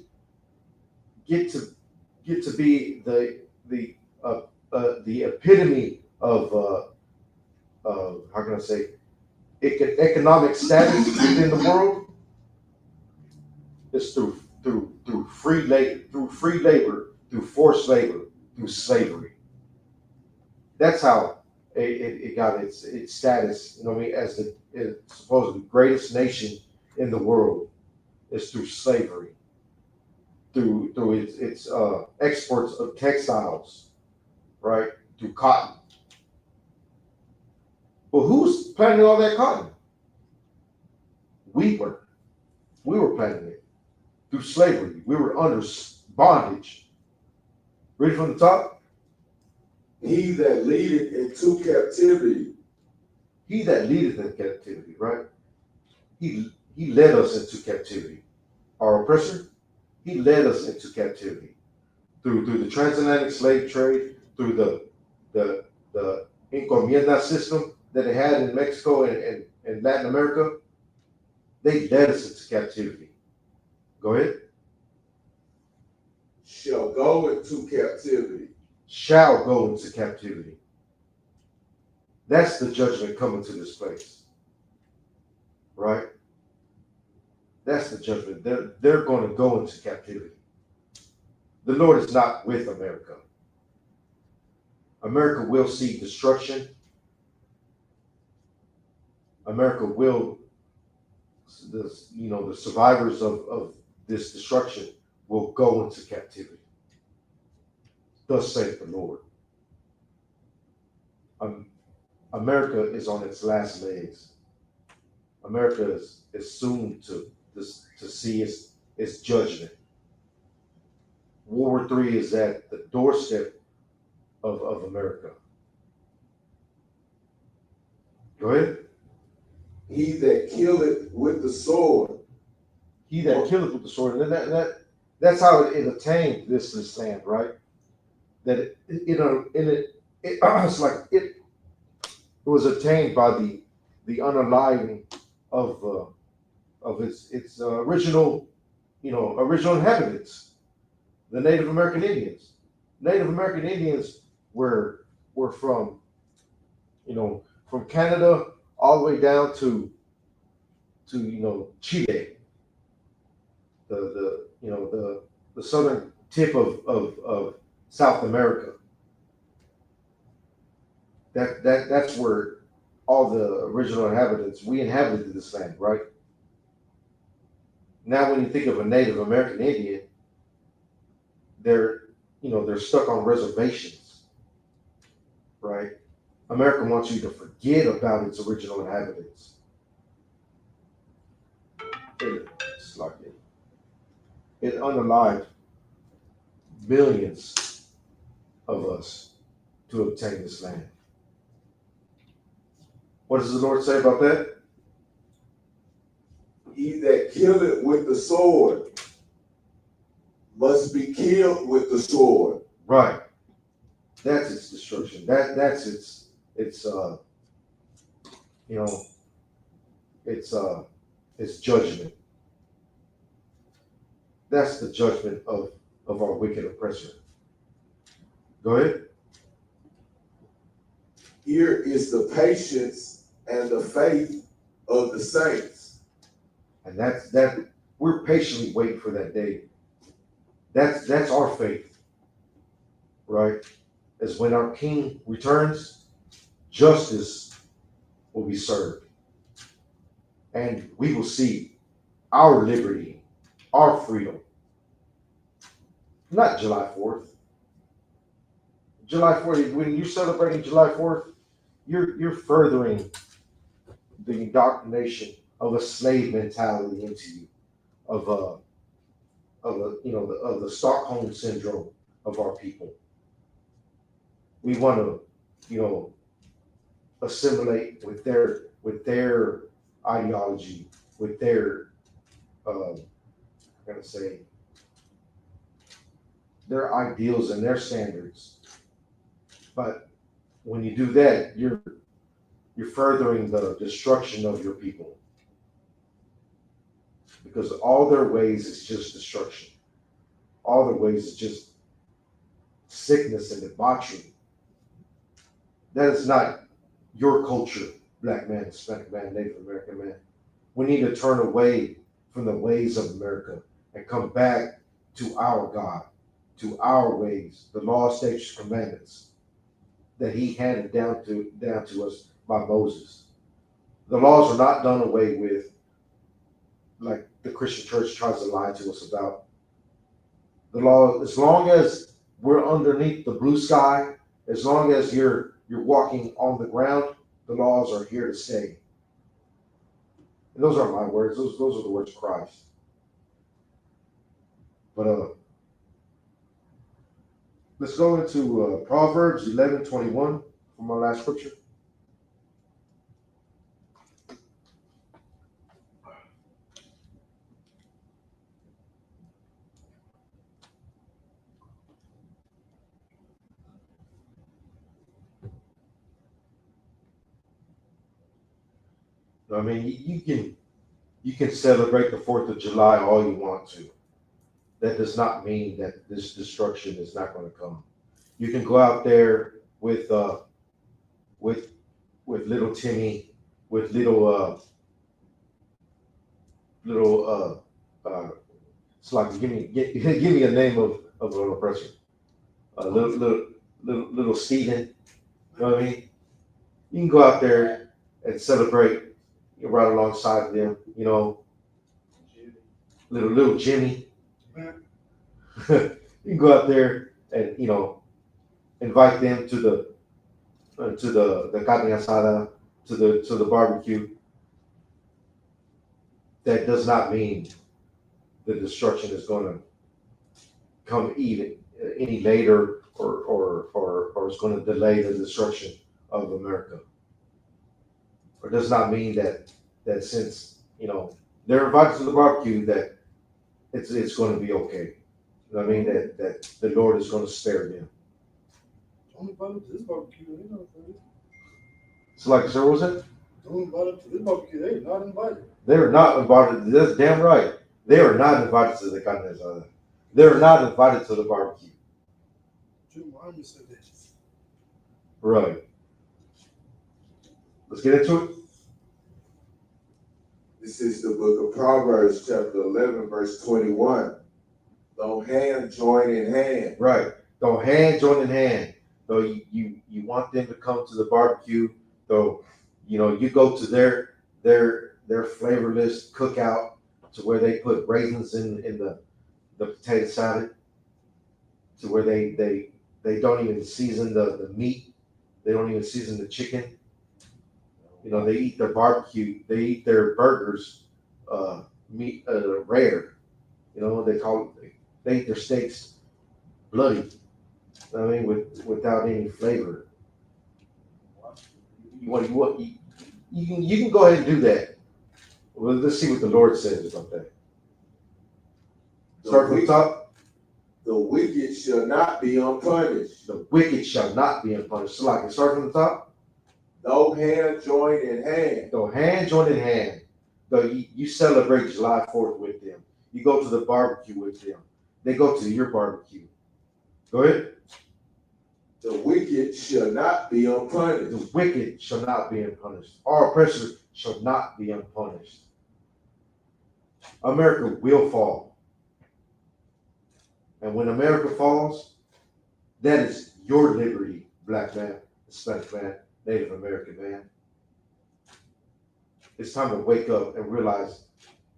get to be the epitome of how can I say, economic status within the world? It's through free labor, through forced labor, through slavery. That's how it got its status, you know what I mean, as the supposedly greatest nation in the world, is through slavery, through its exports of textiles, right, through cotton. Well, who's planting all that cotton? We were planting it through slavery. We were under bondage. Read from the top. He that leadeth into captivity. He that leadeth in captivity, right? He led us into captivity. Our oppressor, he led us into captivity through the transatlantic slave trade, through the encomienda system that they had in Mexico and Latin America. They led us into captivity. Go ahead. Shall go into captivity. Shall go into captivity. That's the judgment coming to this place. Right? That's the judgment. They're going to go into captivity. The Lord is not with America. America will see destruction. America will, the survivors of this destruction will go into captivity. Thus saith the Lord. America is on its last legs. America is soon to see its judgment. World War III is at the doorstep of America. Go ahead. He that killeth with the sword. He that killeth with the sword. And that's how it attained this land, right? That it's like it was attained by the unaliving of its original inhabitants, the Native American Indians. Native American Indians were from Canada all the way down to Chile, the southern tip of South America. That's where all the original inhabitants, we inhabited this land, right? Now when you think of a Native American Indian, they're stuck on reservations, right? America wants you to forget about its original inhabitants. It's like it unalived millions of us to obtain this land. What does the Lord say about that? He that killeth with the sword must be killed with the sword. Right. That's its destruction. That's its judgment. That's the judgment of our wicked oppressor. Go ahead. Here is the patience and the faith of the saints. And that we're patiently waiting for that day. That's our faith, right? As when our King returns, justice will be served. And we will see our liberty, our freedom. Not July 4th. July 4th, when you're celebrating July 4th, you're furthering the indoctrination of a slave mentality into you, of the Stockholm syndrome of our people. We want to, assimilate with their ideology, with their their ideals and their standards. But when you do that, you're furthering the destruction of your people, because all their ways is just destruction. All their ways is just sickness and debauchery. That is not your culture, black man, Hispanic man, Native American man. We need to turn away from the ways of America and come back to our God, to our ways, the law, statutes, commandments that He handed down to us by Moses. The laws are not done away with, like the Christian church tries to lie to us about. The law, as long as we're underneath the blue sky, as long as you're walking on the ground, the laws are here to stay. And those aren't my words. Those are the words of Christ. But Let's go into Proverbs 11:21 for my last scripture. I mean, you can celebrate the 4th of July all you want to. That does not mean that this destruction is not going to come. You can go out there with little Timmy, with little it's like give me a name of an oppressor. Little Steven. You know what I mean? You can go out there and celebrate right alongside them. You know, little Jimmy. You can go out there and invite them to the carne asada, to the barbecue. That does not mean the destruction is going to come even any later or is going to delay the destruction of America. Or does not mean that since they're invited to the barbecue that it's going to be okay. You know what I mean? That the Lord is going to spare them. Don't invite them to this barbecue. They not invited. So like, sir, what was it? Don't invite them to this barbecue. They're not invited. They're not invited. That's damn right. They are not invited to the carne asada. They're not invited to the barbecue. Jim Army said that. Right. Let's get into it. This is the book of Proverbs, chapter 11, verse 21. Though hand join in hand. Right. Though hand join in hand. Though you want them to come to the barbecue. Though you go to their flavorless cookout to where they put raisins in the potato salad, to where they don't even season the meat. They don't even season the chicken. They eat their barbecue. They eat their burgers meat rare. They eat their steaks bloody. I mean, without any flavor. You can go ahead and do that. Well, let's see what the Lord says about that. Start from the top. The wicked shall not be unpunished. The wicked shall not be unpunished. So like, start from the top. Though hand join in hand. Though hand join in hand. Though you celebrate July 4th with them. You go to the barbecue with them. They go to your barbecue. Go ahead. The wicked shall not be unpunished. The wicked shall not be unpunished. Our oppressor shall not be unpunished. America will fall. And when America falls, that is your liberty, black man, Hispanic man, Native American man. It's time to wake up and realize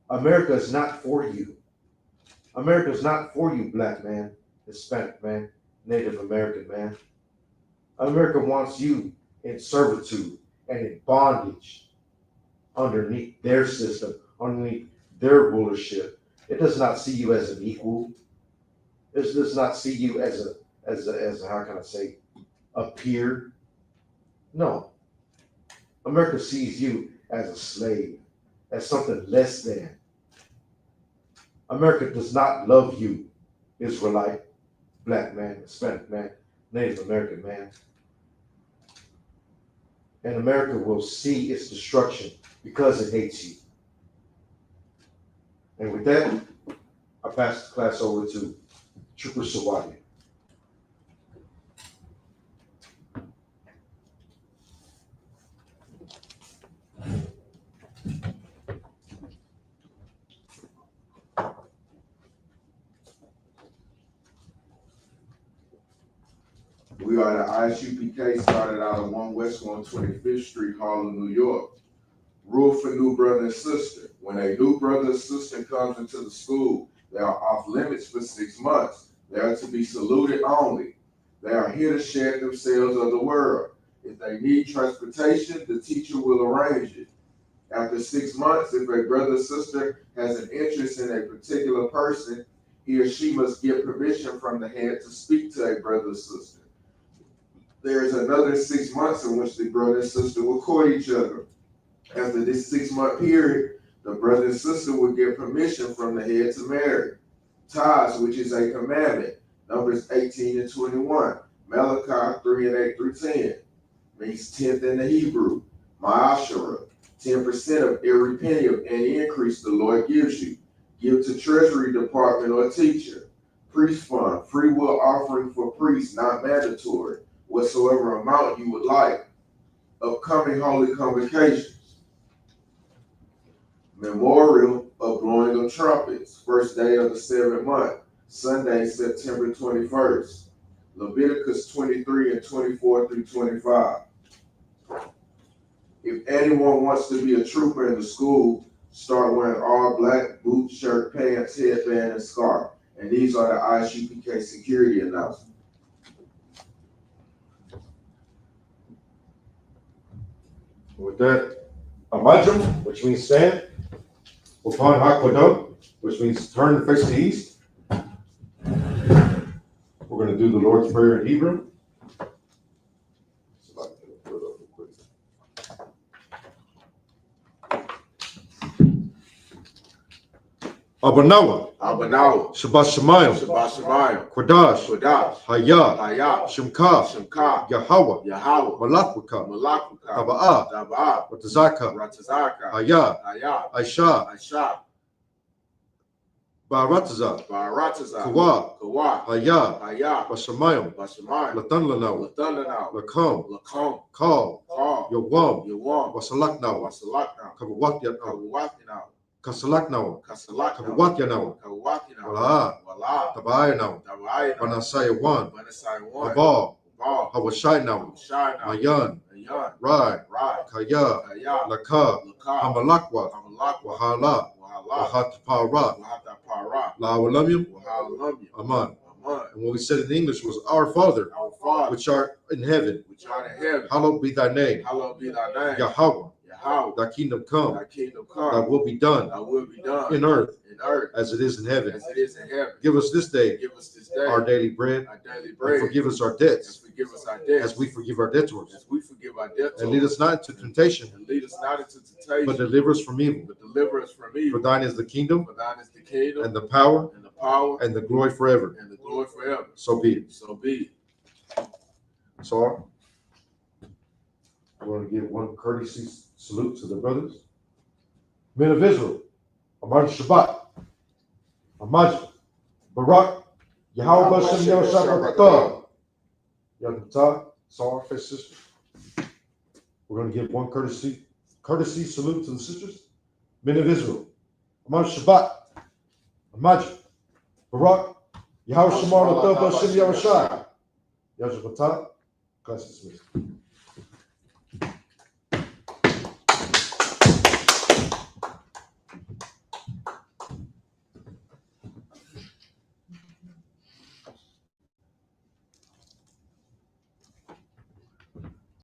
America is not for you. America is not for you, black man, Hispanic man, Native American man. America wants you in servitude and in bondage underneath their system, underneath their rulership. It does not see you as an equal. It does not see you as a how can I say, a peer. No. America sees you as a slave, as something less than. America does not love you, Israelite, black man, Hispanic man, Native American man. And America will see its destruction because it hates you. And with that, I pass the class over to Trooper Sawadi. We are the Isupk, started out of 1 West 125th Street, Harlem, New York. Rule for new brother and sister. When a new brother or sister comes into the school, they are off limits for 6 months. They are to be saluted only. They are here to share themselves of the world. If they need transportation, the teacher will arrange it. After 6 months, if a brother or sister has an interest in a particular person, he or she must get permission from the head to speak to a brother or sister. There is another 6 months in which the brother and sister will court each other. After this 6-month period, the brother and sister will get permission from the head to marry. Tithes, which is a commandment, Numbers 18 and 21, Malachi 3 and 8 through 10, means 10th in the Hebrew, Ma'ashara, 10% of every penny of any increase the Lord gives you. Give to treasury department or teacher. Priest fund, free will offering for priests, not mandatory, whatsoever amount you would like. Upcoming holy convocations. Memorial of blowing of trumpets, first day of the 7th month, Sunday, September 21st. Leviticus 23 and 24 through 25. If anyone wants to be a trooper in the school, start wearing all black, boots, shirt, pants, headband, and scarf. And these are the ISUPK security announcements. With that, Amajum, which means stand. Upon Hakwadam, which means turn and face the east. We're going to do the Lord's Prayer in Hebrew. Abanawa, Shabbat Shemayim, Kodash, Hayah, Shemka, Yahweh, Malakwaka, Taba'ah, Ratazaka, Hayah, Aisha, Baratazah, Kawa, Hayah, Bashamayim, Latan Lanaw, Lakam, Kal, Yawam, Wasalaknaw, Kabawat Yatnaw, Kasalaknaw, Kabawat Yanaw, Wala, Tabayanaw, Banasaya Wan, Abal, Hawashaynaw, Mayan, Rai, Kaya, Laka, Hamalakwa, Wahala, Wahatapara, La Walamyam, Aman. And what we said in English was, Our Father, which art in heaven, hallowed be thy name. Yahweh, thy kingdom come, thy will be done in earth as it is in heaven. Give us this day our daily bread, and forgive us our debts as we forgive our debtors. And lead us not into temptation, but deliver us from evil. For thine is the kingdom, and the power, and the glory forever. So be it. So I want to give one courtesy salute to the brothers. Men of Israel, Amar Shabbat, Amaj, Barak, Yahweh Bashem Yahshua Yadutah. So our faith sister. We're going to give one courtesy salute to the sisters. Men of Israel, Amar Shabbat, Amaj, Barak, Yahweh Shamar Bashem Yahshua Yadutah. Class dismissed.